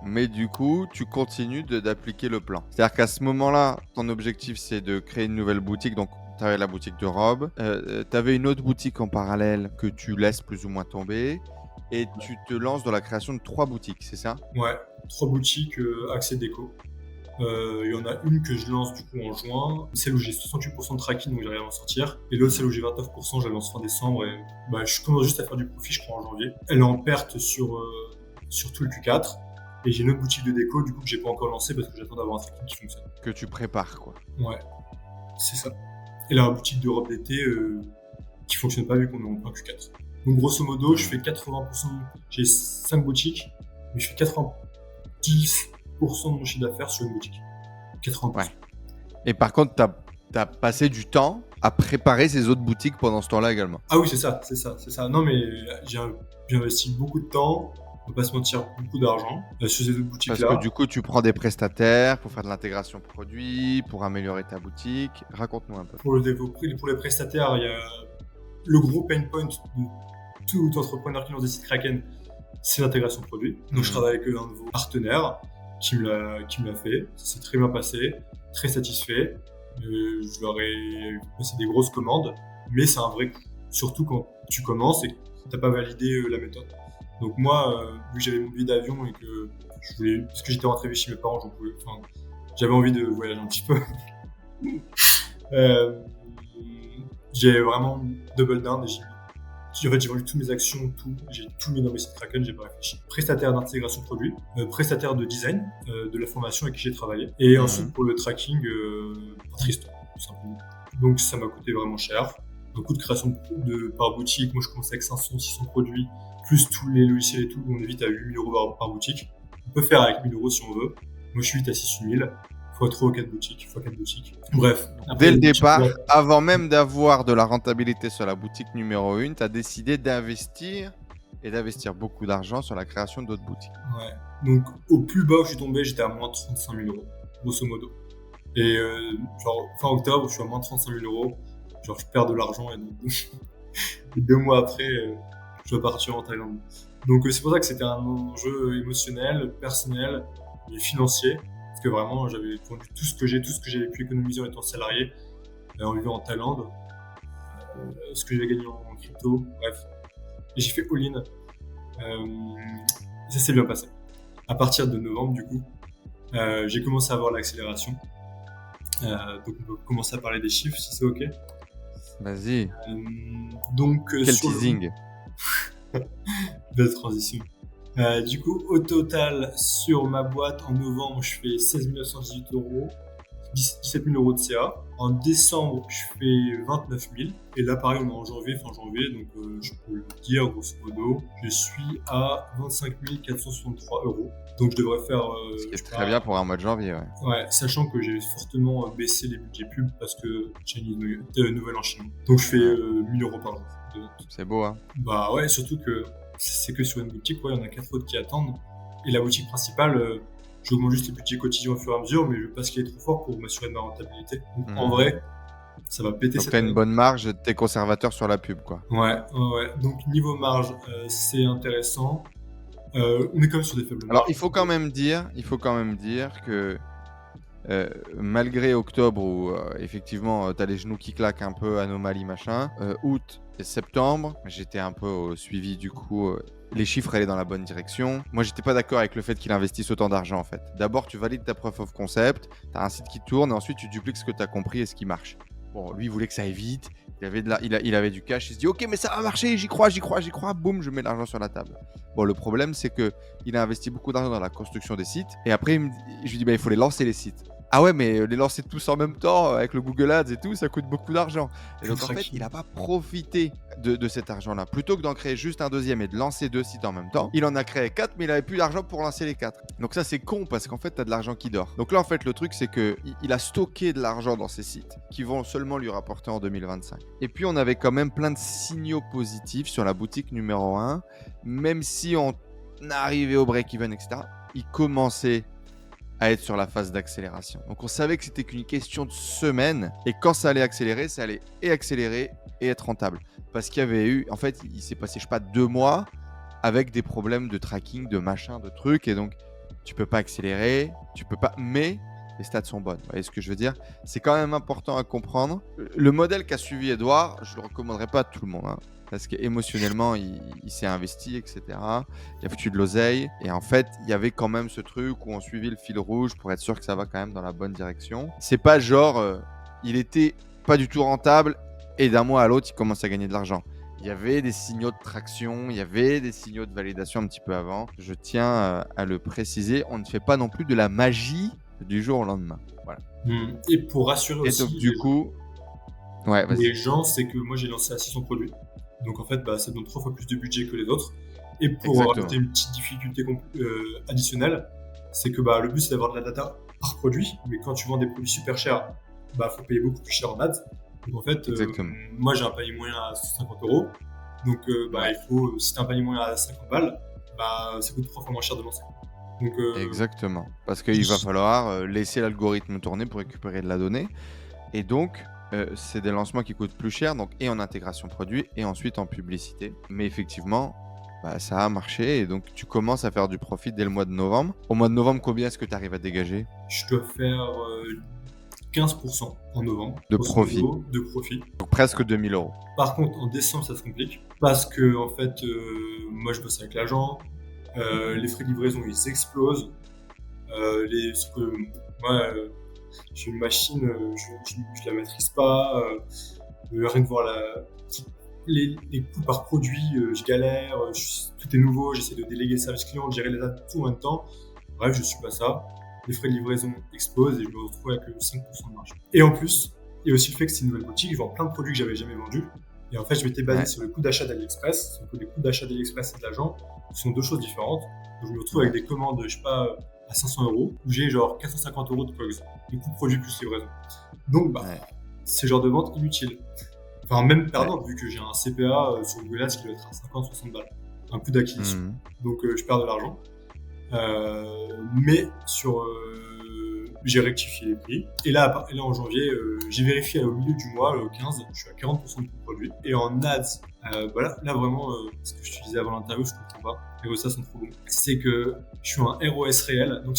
Speaker 2: Mais du coup, tu continues d'appliquer le plan. C'est-à-dire qu'à ce moment-là, ton objectif, c'est de créer une nouvelle boutique. Donc, tu avais la boutique de robes. Tu avais une autre boutique en parallèle que tu laisses plus ou moins tomber. Et tu te lances dans la création de 3 boutiques, c'est ça?
Speaker 1: Ouais, 3 boutiques accès déco. Il y en a une que je lance du coup en juin, celle où j'ai 68% de tracking, donc j'arrive à en sortir. Et l'autre, celle où j'ai 29%, je la lance fin décembre. Et je commence juste à faire du profit, je crois, en janvier. Elle est en perte sur tout le Q4. Et j'ai une autre boutique de déco, du coup, que j'ai pas encore lancée parce que j'attends d'avoir un tracking qui fonctionne.
Speaker 2: Que tu prépares, quoi.
Speaker 1: Ouais, c'est ça. Et la boutique de robe d'été qui fonctionne pas vu qu'on est en plein Q4. Donc, grosso modo, je fais 80%. J'ai 5 boutiques, mais je fais 90% de mon chiffre d'affaires sur une boutique. 80%. Ouais.
Speaker 2: Et par contre, t'as passé du temps à préparer ces autres boutiques pendant ce temps-là également.
Speaker 1: Ah oui, c'est ça. Non, mais j'ai investi beaucoup de temps. On va pas se mentir, beaucoup d'argent sur ces autres boutiques-là.
Speaker 2: Parce que du coup, tu prends des prestataires pour faire de l'intégration produit, pour améliorer ta boutique. Raconte-nous un peu.
Speaker 1: Pour les prestataires, il y a le gros pain point de tout entrepreneur qui lance des sites Kraken, c'est l'intégration produit. Donc, je travaille avec un de vos partenaires qui me l'a fait. Ça s'est très bien passé, très satisfait. Je leur ai passé des grosses commandes, mais c'est un vrai coup. Surtout quand tu commences et que tu n'as pas validé la méthode. Donc moi, vu que j'avais mon billet d'avion et que parce que j'étais rentré vivre chez mes parents, j'avais envie de voyager un petit peu. J'ai vraiment double down et j'ai vendu toutes mes actions, j'ai tout mis dans mes sites Kraken, j'ai pas réfléchi. Prestataire d'intégration produit, prestataire de design, de la formation avec qui j'ai travaillé, et ensuite pour le tracking, Tristan, tout simplement. Donc ça m'a coûté vraiment cher. Un coût de création par boutique, moi je commençais avec 500-600 produits, plus tous les logiciels et tout, on est vite à 8 000 € par boutique. On peut faire avec 1 000 € si on veut. Moi je suis vite à 6 000 fois 3 ou 4 boutiques, Bref.
Speaker 2: Dès le départ, avant même d'avoir de la rentabilité sur la boutique numéro 1, tu as décidé d'investir beaucoup d'argent sur la création d'autres boutiques.
Speaker 1: Ouais. Donc au plus bas où je suis tombé, j'étais à moins 35 000 €, grosso modo. Et fin octobre, je suis à moins 35 000 €. Je perds de l'argent et donc 2 mois après, je dois partir en Thaïlande. Donc c'est pour ça que c'était un enjeu émotionnel, personnel et financier. Parce que vraiment, j'avais vendu tout ce que j'avais pu économiser en étant salarié, en vivant en Thaïlande, ce que j'avais gagné en crypto, bref. Et j'ai fait all-in. Ça s'est bien passé. À partir de novembre, du coup, j'ai commencé à avoir l'accélération. Donc on peut commencer à parler des chiffres, si c'est OK.
Speaker 2: Vas-y.
Speaker 1: Quel
Speaker 2: teasing.
Speaker 1: Belle transition. Du coup, au total, sur ma boîte, en novembre, je fais 16 918 €, 17 000 € de CA. En décembre, je fais 29 000. Et là, pareil, on est en fin janvier, donc je peux le dire, grosso modo, je suis à 25 463 €. Donc, je devrais faire...
Speaker 2: Ce qui est très bien pour un mois de janvier, ouais.
Speaker 1: Ouais, sachant que j'ai fortement baissé les budgets pub parce que j'ai une nouvelle enchaînement. Donc, je fais 1 000 € par jour.
Speaker 2: C'est beau, hein.
Speaker 1: Bah ouais, surtout que c'est que sur une boutique, il y en a 4 autres qui attendent. Et la boutique principale, j'augmente juste les budgets quotidiens au fur et à mesure, mais je veux pas ce qui est trop fort pour m'assurer de ma rentabilité. Donc en vrai, ça va péter.
Speaker 2: Donc t'as une bonne marge, t'es conservateur sur la pub, quoi.
Speaker 1: Ouais. Donc niveau marge, c'est intéressant. On est quand même sur des faibles marges.
Speaker 2: Alors il faut quand même dire que malgré octobre où effectivement t'as les genoux qui claquent un peu, anomalie machin, août et septembre, j'étais un peu au suivi du coup. Les chiffres allaient dans la bonne direction. Moi, j'étais pas d'accord avec le fait qu'il investisse autant d'argent en fait. D'abord, tu valides ta proof of concept, tu as un site qui tourne et ensuite tu dupliques ce que tu as compris et ce qui marche. Bon, lui, il voulait que ça aille vite. Il avait du cash. Il se dit ok, mais ça va marcher, j'y crois. Boum, je mets l'argent sur la table. Bon, le problème, c'est qu'il a investi beaucoup d'argent dans la construction des sites et après, je lui dis il faut les lancer les sites. Ah ouais, mais les lancer tous en même temps, avec le Google Ads et tout, ça coûte beaucoup d'argent. Et
Speaker 1: Que le
Speaker 2: donc en fait, il
Speaker 1: tracking.
Speaker 2: n'a pas profité de cet argent-là. Plutôt que d'en créer juste un deuxième et de lancer 2 sites en même temps, il en a créé 4, mais il avait plus d'argent pour lancer les 4. Donc ça, c'est con parce qu'en fait, tu as de l'argent qui dort. Donc là, en fait, le truc, c'est que il a stocké de l'argent dans ces sites qui vont seulement lui rapporter en 2025. Et puis, on avait quand même plein de signaux positifs sur la boutique numéro 1, même si on arrivait au break-even, etc. Il commençait à être sur la phase d'accélération. Donc on savait que c'était qu'une question de semaines, et quand ça allait accélérer, ça allait et accélérer et être rentable. Parce qu'il y avait eu, en fait, il s'est passé, je sais pas, 2 mois avec des problèmes de tracking, de machin, de trucs, et donc tu peux pas accélérer, tu peux pas, mais les stats sont bonnes. Vous voyez ce que je veux dire? C'est quand même important à comprendre. Le modèle qu'a suivi Edouard, je le recommanderais pas à tout le monde, hein, parce qu'émotionnellement, il s'est investi, etc. Il a foutu de l'oseille. Et en fait, il y avait quand même ce truc où on suivit le fil rouge pour être sûr que ça va quand même dans la bonne direction. C'est pas genre, il était pas du tout rentable et d'un mois à l'autre, il commence à gagner de l'argent. Il y avait des signaux de traction, il y avait des signaux de validation un petit peu avant. Je tiens à le préciser, on ne fait pas non plus de la magie du jour au lendemain. Voilà.
Speaker 1: Et pour rassurer
Speaker 2: Et
Speaker 1: aussi
Speaker 2: donc, du coup, ouais,
Speaker 1: les
Speaker 2: vas-y.
Speaker 1: gens, c'est que moi j'ai lancé à 600 produits. Donc en fait, bah, ça donne 3 fois plus de budget que les autres. Et pour rajouter
Speaker 2: Exactement.
Speaker 1: une petite difficulté additionnelle, c'est que bah, le but c'est d'avoir de la data par produit, mais quand tu vends des produits super chers, bah faut payer beaucoup plus cher en ads. Donc en fait,
Speaker 2: Exactement.
Speaker 1: moi j'ai un panier moyen à 150 euros. Donc bah,
Speaker 2: Ouais.
Speaker 1: il faut, si tu as un panier moyen à 50 balles, bah, ça coûte 3 fois moins cher de lancer. Donc
Speaker 2: Exactement. Parce qu'il va falloir laisser l'algorithme tourner pour récupérer de la donnée. Et donc, c'est des lancements qui coûtent plus cher, donc et en intégration produit et ensuite en publicité. Mais effectivement, bah, ça a marché et donc tu commences à faire du profit dès le mois de novembre. Au mois de novembre, combien est-ce que tu arrives à dégager
Speaker 1: je dois faire 15% en novembre,
Speaker 2: de
Speaker 1: grosso
Speaker 2: profit?
Speaker 1: modo, de profit.
Speaker 2: Donc presque 2000 euros.
Speaker 1: Par contre, en décembre, ça se complique parce que en fait, moi, je bosse avec l'agent. Les frais de livraison, ils explosent. Sauf que moi, j'ai une machine, je la maîtrise pas. Rien que voir les coûts par produit, je galère. Tout est nouveau. J'essaie de déléguer le service client, de gérer les dates tout en même temps. Bref, je suis pas ça. Les frais de livraison explosent et je me retrouve avec 5% de marge. Et en plus, il y a aussi le fait que c'est une nouvelle boutique, je vends plein de produits que j'avais jamais vendus. Et en fait, je m'étais basé
Speaker 2: Ouais.
Speaker 1: sur le coût d'achat d'AliExpress. Sauf que les coûts d'achat d'AliExpress et de l'agent sont deux choses différentes. Donc, je me retrouve avec des commandes, je sais pas, à 500 euros, où j'ai genre 450 euros de COGS, le coût produit plus livraison. Donc, bah,
Speaker 2: Ouais.
Speaker 1: c'est le genre de vente inutile. Enfin, même perdant,
Speaker 2: Ouais.
Speaker 1: vu que j'ai un CPA sur Google Ads qui doit être à 50-60 balles. Un coût d'acquisition.
Speaker 2: Mhm.
Speaker 1: Donc, je perds de l'argent. Mais j'ai rectifié les prix. Et là en janvier, j'ai vérifié au milieu du mois, le 15, je suis à 40% de coût produit. Et en ads, voilà, là vraiment, ce que je te disais avant l'interview, je comprends pas. Les résultats sont trop bons. C'est que je suis un ROS réel, donc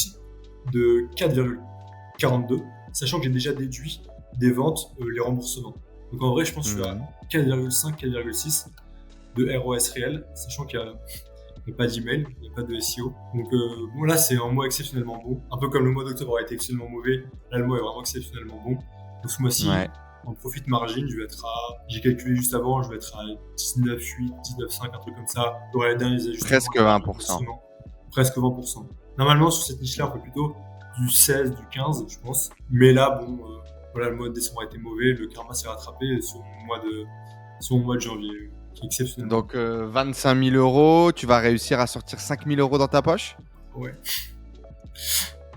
Speaker 1: de 4,42, sachant que j'ai déjà déduit des ventes les remboursements. Donc en vrai, je pense que je suis à 4,5, 4,6 de ROS réel, sachant qu'il y a pas d'email, il n'y a pas de SEO. Donc bon, là c'est un mois exceptionnellement bon. Un peu comme le mois d'octobre a été exceptionnellement mauvais, là le mois est vraiment exceptionnellement bon. Donc ce mois-ci,
Speaker 2: Ouais.
Speaker 1: en profit margin, je vais être à, j'ai calculé juste avant, je vais être à 19,8, 19,5, un truc comme ça. Il y aura les derniers ajustements.
Speaker 2: Presque 20%.
Speaker 1: Presque 20%. Normalement sur cette niche-là, on fait plutôt du 16, du 15, je pense. Mais là, bon, voilà, le mois de décembre a été mauvais, le karma s'est rattrapé sur mon mois de janvier. Qui est exceptionnellement.
Speaker 2: Donc 25 000 euros, tu vas réussir à sortir 5 000 euros dans ta poche?
Speaker 1: Ouais.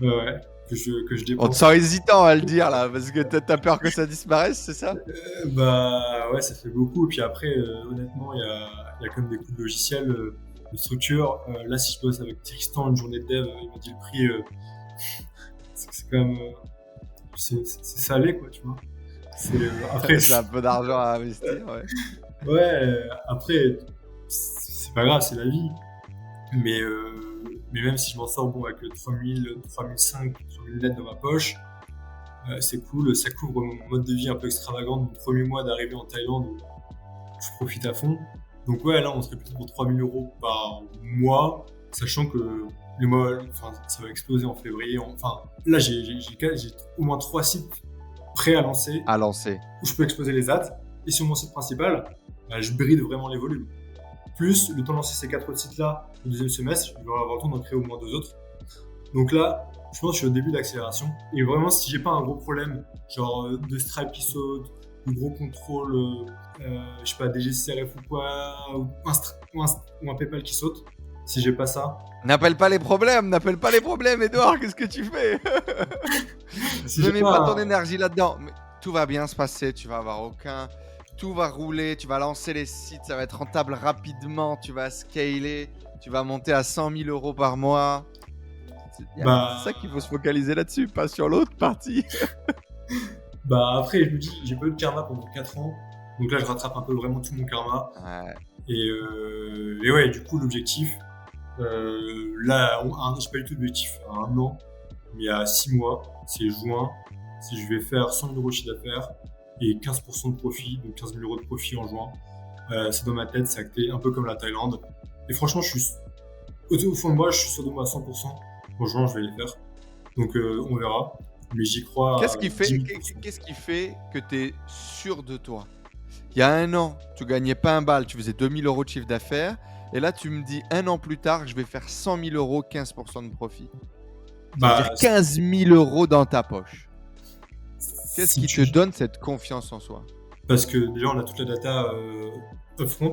Speaker 1: Ouais. Que je dépense.
Speaker 2: On te sent hésitant à le dire là, parce que t'as peur que ça disparaisse, c'est ça?
Speaker 1: Bah ouais, ça fait beaucoup. Et puis après, honnêtement, il y a quand même des coûts de logiciel, de structure. Là, si je bosse avec Tristan, une journée de dev, il m'a dit le prix, c'est quand même. C'est salé, quoi, tu vois. Après,
Speaker 2: C'est un peu d'argent à investir, ouais.
Speaker 1: Ouais, après, c'est pas grave, c'est la vie. Mais même si je m'en sors bon, avec 3000, 3005, 3000 net dans ma poche, c'est cool. Ça couvre mon mode de vie un peu extravagant de mon premier mois d'arrivée en Thaïlande où je profite à fond. Donc ouais, là, on serait plutôt pour 3000 euros par mois, sachant que les mois, enfin, ça va exploser en février. Enfin, là, j'ai au moins 3 sites prêts à lancer
Speaker 2: À lancer.
Speaker 1: où je peux exposer les ads. Et sur mon site principal, bah, je bride vraiment les volumes. Plus, le temps de lancer ces 4 autres sites-là au deuxième semestre, je vais avoir le temps d'en créer au moins 2 autres. Donc là, je pense que je suis au début d'accélération. Et vraiment, si j'ai pas un gros problème, genre de Stripe qui saute, de gros contrôle, je sais pas, DGCRF ou quoi, ou un PayPal qui saute, si j'ai pas ça,
Speaker 2: N'appelle pas les problèmes, Edouard, qu'est-ce que tu fais?
Speaker 1: si
Speaker 2: Ne
Speaker 1: j'ai
Speaker 2: mets pas
Speaker 1: pas
Speaker 2: ton énergie là-dedans. Mais tout va bien se passer, tu vas avoir aucun. Tout va rouler, tu vas lancer les sites, ça va être rentable rapidement, tu vas scaler, tu vas monter à 100 000 euros par mois. C'est ça qu'il faut se focaliser là-dessus, pas sur l'autre partie.
Speaker 1: après, je me dis, j'ai pas eu de karma pendant 4 ans. Donc là, je rattrape un peu vraiment tout mon karma.
Speaker 2: Ouais.
Speaker 1: Et ouais, du coup, l'objectif, là, j'ai pas du tout d'objectif à 1 an, mais à 6 mois, c'est juin, si je vais faire 100 000 euros de chiffre d'affaires et 15% de profit, donc 15 000 euros de profit en juin. C'est dans ma tête, c'est acté, un peu comme la Thaïlande. Et franchement, au fond de moi, je suis sûr de moi à 100%. En juin, je vais les faire. Donc, on verra. Mais j'y crois.
Speaker 2: Qu'est-ce qui
Speaker 1: à 10 000%.
Speaker 2: qu'est-ce qui fait que tu es sûr de toi? Il y a 1 an, tu gagnais pas un bal, tu faisais 2000 euros de chiffre d'affaires. Et là, tu me dis 1 an plus tard, je vais faire 100 000 euros, 15% de profit. Ça veut dire 15 000 euros dans ta poche. Qu'est-ce qui te donne cette confiance en soi?
Speaker 1: Parce que déjà, on a toute la data upfront,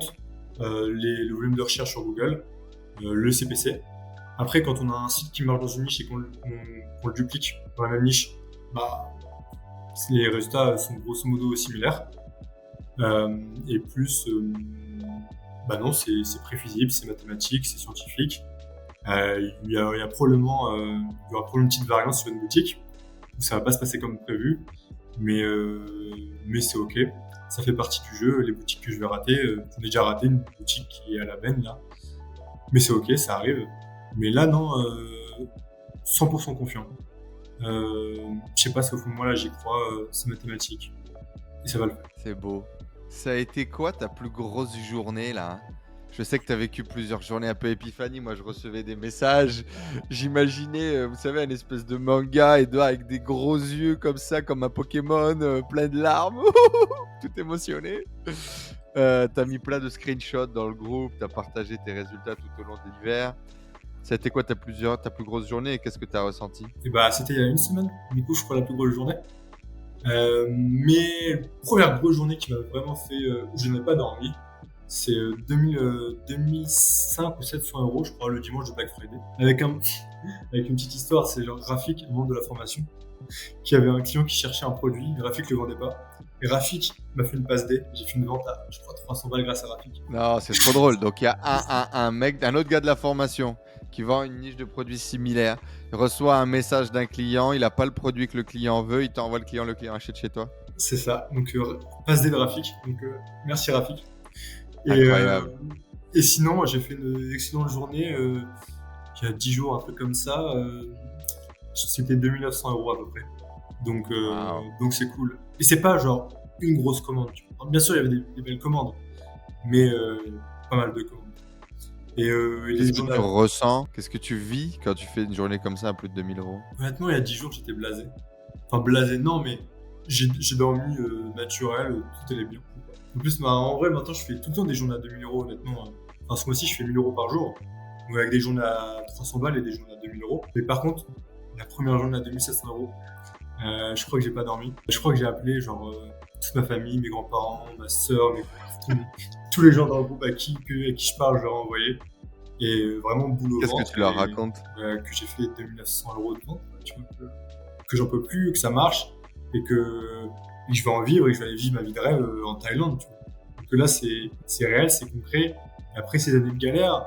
Speaker 1: le volume de recherche sur Google, le CPC. Après, quand on a un site qui marche dans une niche et qu'on le duplique dans la même niche, les résultats sont grosso modo similaires. Et plus, non, c'est prévisible, c'est mathématique, c'est scientifique. Il y aura probablement une petite variance sur une boutique où ça va pas se passer comme prévu, mais c'est ok. Ça fait partie du jeu. Les boutiques que je vais rater, j'en ai déjà raté une boutique qui est à la benne là, mais c'est ok, ça arrive. Mais là non, 100% confiant. Je sais pas si au fond de moi là j'y crois, c'est mathématique et ça va le faire.
Speaker 2: C'est beau. Ça a été quoi ta plus grosse journée là? Je sais que tu as vécu plusieurs journées un peu épiphanie. Moi, je recevais des messages. J'imaginais, vous savez, un espèce de manga Edouard avec des gros yeux comme ça, comme un Pokémon, plein de larmes, tout émotionné. T'as mis plein de screenshots dans le groupe, t'as partagé tes résultats tout au long de l'hiver. Ça a été quoi ta plus grosse journée et qu'est-ce que t'as ressenti?
Speaker 1: Et c'était il y a une semaine, du coup, je crois la plus grosse journée. Mais première grosse journée qui m'a vraiment fait, où je n'ai pas dormi, c'est 2005 ou 700 euros, je crois, le dimanche de Black Friday. Avec une petite histoire, c'est genre Rafik, le membre de la formation, qui avait un client qui cherchait un produit, Rafik le vendait pas. Et Rafik m'a fait une passe D, j'ai fait une vente à, je crois, 300 balles grâce à Rafik.
Speaker 2: Non, c'est trop drôle. Donc il y a un autre gars de la formation qui vend une niche de produits similaires. Il reçoit un message d'un client, il n'a pas le produit que le client veut, il t'envoie le client achète chez toi.
Speaker 1: C'est ça, donc passe D de Rafik, donc merci Rafik.
Speaker 2: Incroyable.
Speaker 1: Et sinon, j'ai fait une excellente journée, il y a 10 jours, un truc comme ça, c'était 2900 euros à peu près. Donc,
Speaker 2: Wow.
Speaker 1: donc c'est cool. Et c'est pas genre une grosse commande. Bien sûr, il y avait des belles commandes, mais pas mal de commandes. Et
Speaker 2: Qu'est-ce que tu ressens? Qu'est-ce que tu vis quand tu fais une journée comme ça à plus de 2000 euros?
Speaker 1: Honnêtement, il y a 10 jours, j'étais blasé. Enfin, blasé, non, mais j'ai dormi naturel, tout allait bien. En plus, en vrai, maintenant, je fais tout le temps des journées à 2000 euros, honnêtement. Enfin, ce mois-ci, je fais 1000 euros par jour. Donc, avec des journées à 300 balles et des journées à 2000 euros. Mais par contre, la première journée à 2700 euros, je crois que j'ai pas dormi. Je crois que j'ai appelé genre toute ma famille, mes grands-parents, ma soeur, tous les gens dans le groupe à qui je parle, je leur ai envoyé. Et vraiment boulot au ventre.
Speaker 2: Qu'est-ce que tu leur racontes?
Speaker 1: Que j'ai fait 2900 euros de vente, tu vois, que j'en peux plus, que ça marche et que je vais en vivre et que je vais aller vivre ma vie de rêve en Thaïlande. Tu vois. Donc là, c'est réel, c'est concret. Et après ces années de galère,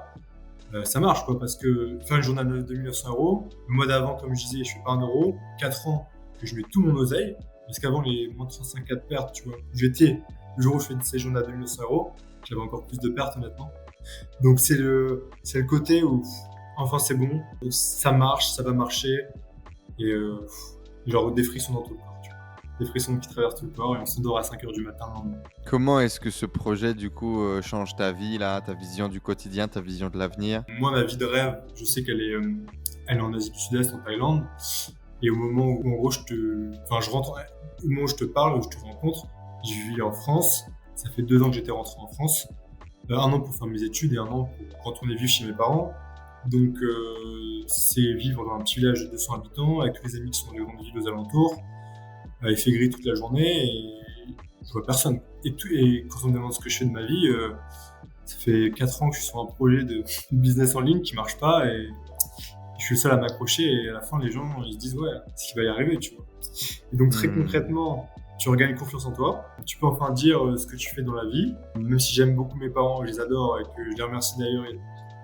Speaker 1: ça marche quoi, parce que faire une journée à 2900 euros, le mois d'avant, comme je disais, je fais pas 1 euro, 4 ans que je mets tout mon oseille, parce qu'avant les moins de 35 de pertes, tu vois, le jour où je fais ces journées à 2900 euros, j'avais encore plus de pertes honnêtement. Donc c'est le côté où enfin c'est bon, ça marche, ça va marcher et genre des frissons dans tout le corps, tu vois. Des frissons qui traversent tout le corps et on s'endort à 5h du matin.
Speaker 2: Comment est-ce que ce projet du coup change ta vie là, ta vision du quotidien, ta vision de l'avenir?
Speaker 1: Moi ma vie de rêve, je sais qu'elle est en Asie du Sud-Est, en Thaïlande, et au moment où en gros au moment où je te parle, où je te rencontre, je vis en France, ça fait 2 ans que j'étais rentré en France. 1 an pour faire mes études et 1 an pour retourner vivre chez mes parents. Donc, c'est vivre dans un petit village de 200 habitants, avec tous les amis qui sont dans les grandes villes aux alentours. Il fait gris toute la journée et je vois personne. Et quand on me demande ce que je fais de ma vie, ça fait 4 ans que je suis sur un projet de business en ligne qui marche pas et je suis le seul à m'accrocher et à la fin, les gens, ils se disent, ouais, c'est ce qui va y arriver, tu vois. Et donc, très concrètement, tu regagnes confiance en toi. Tu peux enfin dire ce que tu fais dans la vie. Même si j'aime beaucoup mes parents, je les adore et que je les remercie d'ailleurs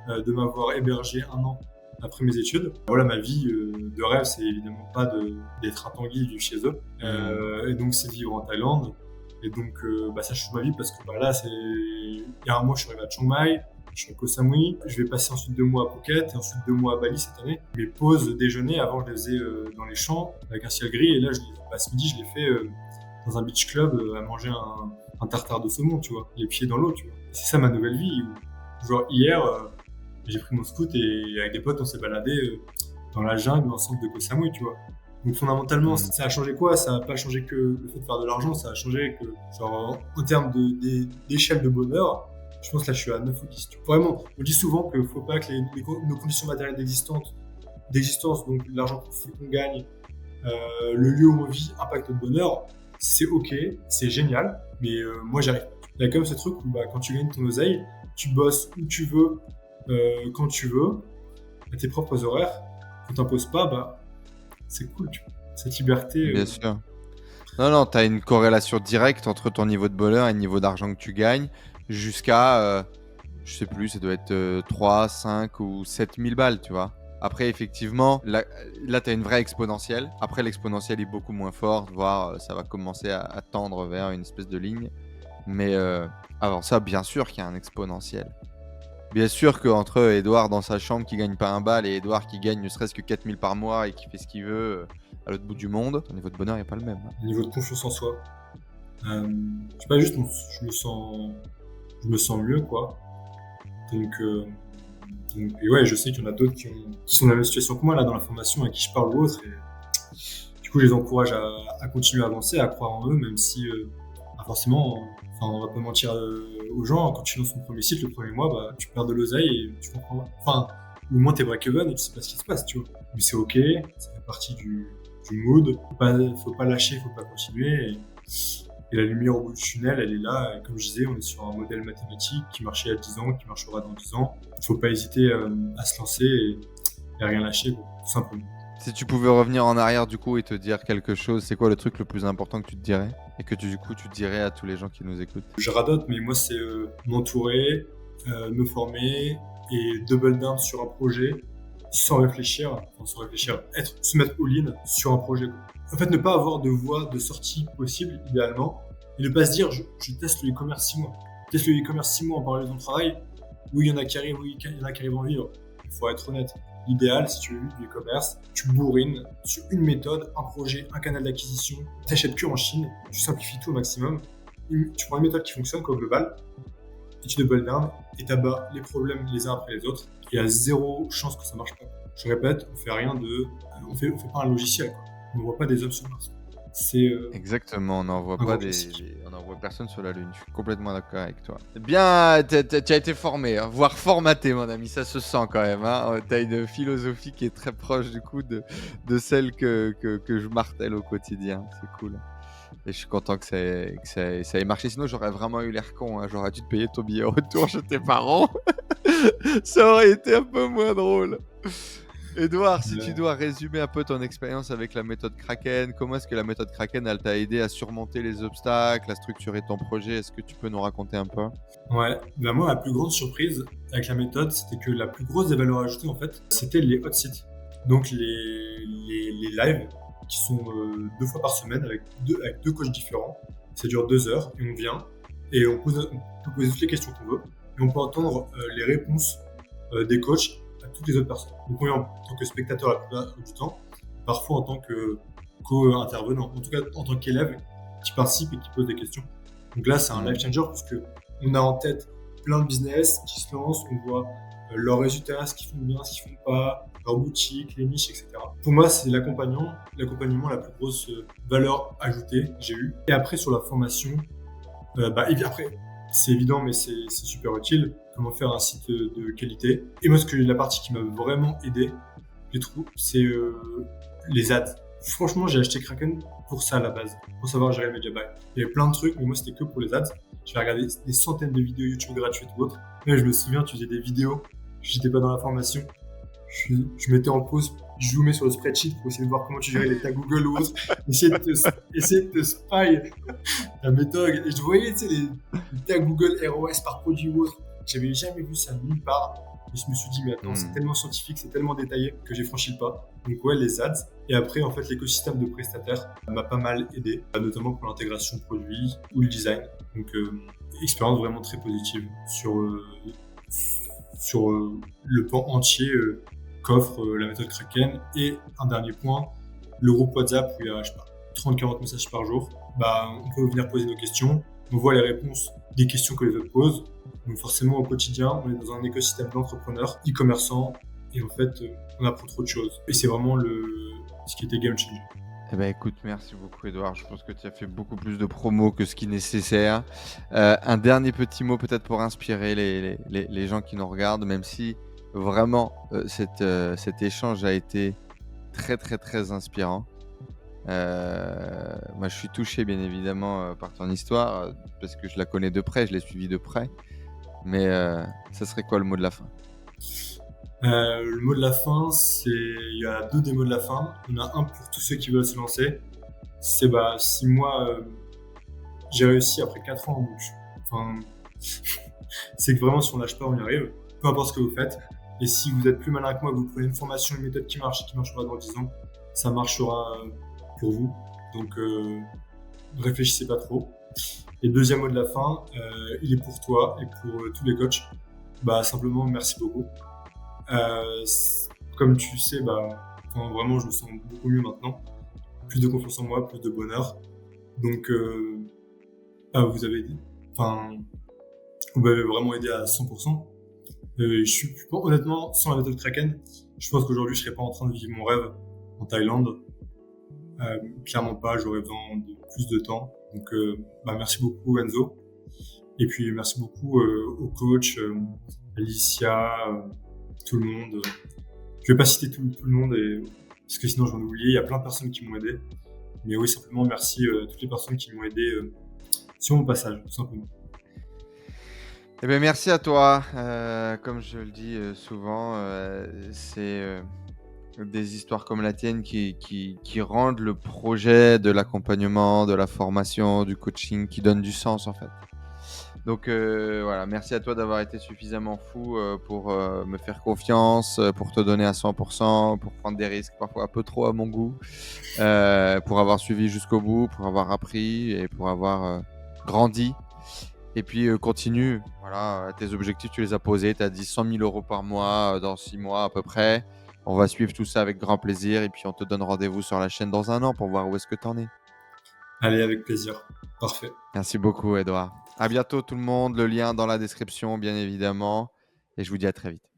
Speaker 1: de m'avoir hébergé un an après mes études. Voilà, ma vie de rêve, c'est évidemment pas d'être un Tanguy vivre chez eux. Et donc, c'est vivre en Thaïlande. Et donc, ça change ma vie parce que là, il y a un mois, je suis arrivé à Chiang Mai. Je suis à Koh Samui, je vais passer ensuite 2 mois à Phuket et ensuite 2 mois à Bali cette année. Mes pauses déjeuner, avant, je les faisais dans les champs avec un ciel gris. Et là, ce midi, je l'ai fait dans un beach club à manger un tartare de saumon, tu vois, les pieds dans l'eau, tu vois. C'est ça ma nouvelle vie. Genre hier, j'ai pris mon scoot et avec des potes, on s'est baladé dans la jungle, dans le centre de Koh Samui, tu vois. Donc fondamentalement, ça a changé quoi? Ça n'a pas changé que le fait de faire de l'argent, ça a changé que, genre, en termes d'échelle de bonheur, je pense que là, je suis à 9 ou 10. Vraiment, on dit souvent qu'il ne faut pas que nos conditions matérielles d'existence, donc l'argent qu'on gagne, le lieu où on vit, impacte notre bonheur. C'est ok, c'est génial, mais moi, j'arrive pas. Il y a quand même ce truc où quand tu gagnes ton oseille, tu bosses où tu veux, quand tu veux, à tes propres horaires. Quand t'imposes pas, c'est cool, tu vois. Cette liberté.
Speaker 2: Bien sûr. Non, tu as une corrélation directe entre ton niveau de bonheur et le niveau d'argent que tu gagnes jusqu'à, je sais plus, ça doit être 3, 5 ou 7 000 balles, tu vois. Après, effectivement, là tu as une vraie exponentielle. Après, l'exponentielle est beaucoup moins forte, voire ça va commencer à tendre vers une espèce de ligne. Mais avant ça, bien sûr qu'il y a un exponentiel. Bien sûr qu'entre Edouard dans sa chambre qui gagne pas un bal et Edouard qui gagne ne serait-ce que 4 000 par mois et qui fait ce qu'il veut à l'autre bout du monde, ton niveau de bonheur n'est pas le même.
Speaker 1: Le niveau de confiance en soi. Je sais pas, juste, je me sens mieux, quoi. Donc, et ouais, je sais qu'il y en a d'autres qui sont dans la même situation que moi, là, dans la formation, à qui je parle ou autre. Et, du coup, je les encourage à continuer à avancer, à croire en eux, même si, forcément, on va pas mentir aux gens, quand tu lances ton premier site, le premier mois, tu perds de l'oseille et tu comprends. Ou au moins t'es break-even et tu sais pas ce qui se passe, tu vois. Mais c'est ok, ça fait partie du mood. Faut pas lâcher, faut pas continuer. Et la lumière au bout du tunnel, elle est là. Et comme je disais, on est sur un modèle mathématique qui marchait il y a 10 ans, qui marchera dans 10 ans. Faut pas hésiter à se lancer et à rien lâcher, quoi, tout simplement.
Speaker 2: Si tu pouvais revenir en arrière du coup et te dire quelque chose, c'est quoi le truc le plus important que tu te dirais? Et que du coup tu dirais à tous les gens qui nous écoutent?
Speaker 1: Je radote, mais moi c'est m'entourer, me former et double down sur un projet sans réfléchir, se mettre all-in sur un projet. En fait, ne pas avoir de voie de sortie possible, idéalement, et ne pas se dire je teste le e-commerce 6 mois. Je teste le e-commerce 6 mois en parallèle de ton travail. Oui, il y en a qui arrivent, oui, il y en a qui arrivent à en vivre. Il faut être honnête. L'idéal, si tu veux vivre du e-commerce, tu bourrines sur une méthode, un projet, un canal d'acquisition, tu n'achètes que en Chine, tu simplifies tout au maximum, tu prends une méthode qui fonctionne qu'au global, et tu double down, et tu abats les problèmes les uns après les autres, et il y a zéro chance que ça marche pas. Je répète, on fait pas un logiciel, quoi. On ne voit pas des hommes sur Mars.
Speaker 2: Exactement, on n'envoie personne sur la Lune. Je suis complètement d'accord avec toi. Bien, tu as été formé, hein, voire formaté, mon ami, ça se sent quand même. Hein. Tu as une philosophie qui est très proche du coup de celle que je martèle au quotidien. C'est cool. Et je suis content que ça ait marché. Sinon, j'aurais vraiment eu l'air con. Hein. J'aurais dû te payer ton billet retour chez tes parents. Ça aurait été un peu moins drôle. Edouard, si tu dois résumer un peu ton expérience avec la méthode Kraken, comment est-ce que la méthode Kraken elle t'a aidé à surmonter les obstacles, à structurer ton projet? Est-ce que tu peux nous raconter un peu?
Speaker 1: Ouais, moi la plus grande surprise avec la méthode, c'était que la plus grosse des valeurs ajoutées en fait, c'était les hot sites. Donc les lives qui sont 2 fois par semaine avec deux coachs différents. Ça dure 2 heures et on vient et on peut poser toutes les questions qu'on veut et on peut entendre les réponses des coachs à toutes les autres personnes. Donc on est en tant que spectateur la plupart du temps, parfois en tant que co-intervenant, en tout cas en tant qu'élève qui participe et qui pose des questions. Donc là c'est un life changer parce que on a en tête plein de business qui se lancent, on voit leurs résultats, ce qu'ils font bien, ce qu'ils font pas, leur boutique, les niches, etc. Pour moi, c'est l'accompagnement la plus grosse valeur ajoutée que j'ai eue. Et après, sur la formation, après, c'est évident, mais c'est super utile. comment faire un site de qualité. Et moi, la partie qui m'a vraiment aidé, je trouve, c'est les ads. Franchement, j'ai acheté Kraken pour ça à la base, pour savoir gérer le media buy. Il y avait plein de trucs, mais moi, c'était que pour les ads. J'avais regardé des centaines de vidéos YouTube gratuites ou autres. Mais je me souviens, tu faisais des vidéos, j'étais pas dans la formation. Je mettais en pause, je zoomais sur le spreadsheet pour essayer de voir comment tu gérais les tags Google ou autre, essayer de te spy la méthode. Et je voyais, tu sais, les tags Google ROS par produit ou autre. J'avais jamais vu ça nulle part. Et je me suis dit, mais attends, c'est tellement scientifique, c'est tellement détaillé que j'ai franchi le pas. Donc ouais, les ads. Et après, en fait, l'écosystème de prestataires m'a pas mal aidé, notamment pour l'intégration de produits ou le design. Donc, expérience vraiment très positive sur le pan entier qu'offre la méthode Kraken. Et un dernier point, le groupe WhatsApp où il y a, je sais pas, 30-40 messages par jour. On peut venir poser nos questions. On voit les réponses des questions que les autres posent. Donc forcément, au quotidien, on est dans un écosystème d'entrepreneurs, e-commerçants, et en fait, on apprend trop de choses. Et c'est vraiment ce qui était game changer.
Speaker 2: Eh ben écoute, merci beaucoup Edouard. Je pense que tu as fait beaucoup plus de promos que ce qui est nécessaire. Un dernier petit mot peut-être pour inspirer les gens qui nous regardent, même si vraiment cet échange a été très très très inspirant. Moi je suis touché bien évidemment par ton histoire parce que je la connais de près, je l'ai suivie de près. Mais ça serait quoi le mot de la fin?
Speaker 1: Le mot de la fin, il y a deux des mots de la fin. Il y en a un pour tous ceux qui veulent se lancer. C'est si moi j'ai réussi après 4 ans, c'est que vraiment si on lâche pas, on y arrive. Peu importe ce que vous faites. Et si vous êtes plus malin que moi, vous prenez une formation, une méthode qui marche et qui marchera dans 10 ans, ça marchera pour vous. Donc ne réfléchissez pas trop. Et le deuxième mot de la fin, il est pour toi et pour tous les coachs. Simplement merci beaucoup. Comme tu sais, vraiment je me sens beaucoup mieux maintenant. Plus de confiance en moi, plus de bonheur. Donc vous m'avez vraiment aidé à 100%. Honnêtement, sans la méthode Kraken, je pense qu'aujourd'hui je serais pas en train de vivre mon rêve en Thaïlande. Clairement pas, j'aurais besoin de plus de temps. Donc merci beaucoup Enzo. Et puis merci beaucoup aux coachs, Alicia, tout le monde. Je vais pas citer tout le monde parce que sinon j'en ai oublié. Il y a plein de personnes qui m'ont aidé. Mais oui, simplement merci à toutes les personnes qui m'ont aidé sur mon passage, tout simplement.
Speaker 2: Eh bien, merci à toi. Comme je le dis souvent, c'est des histoires comme la tienne qui rendent le projet de l'accompagnement, de la formation, du coaching, qui donne du sens en fait. Donc voilà, merci à toi d'avoir été suffisamment fou pour me faire confiance, pour te donner à 100%, pour prendre des risques parfois un peu trop à mon goût, pour avoir suivi jusqu'au bout, pour avoir appris et pour avoir grandi. Et puis continue, voilà, tes objectifs tu les as posés, tu as dit 100 000 € par mois dans 6 mois à peu près. On va suivre tout ça avec grand plaisir et puis on te donne rendez-vous sur la chaîne dans 1 an pour voir où est-ce que tu en es.
Speaker 1: Allez, avec plaisir. Parfait.
Speaker 2: Merci beaucoup Edouard. À bientôt tout le monde, le lien dans la description bien évidemment et je vous dis à très vite.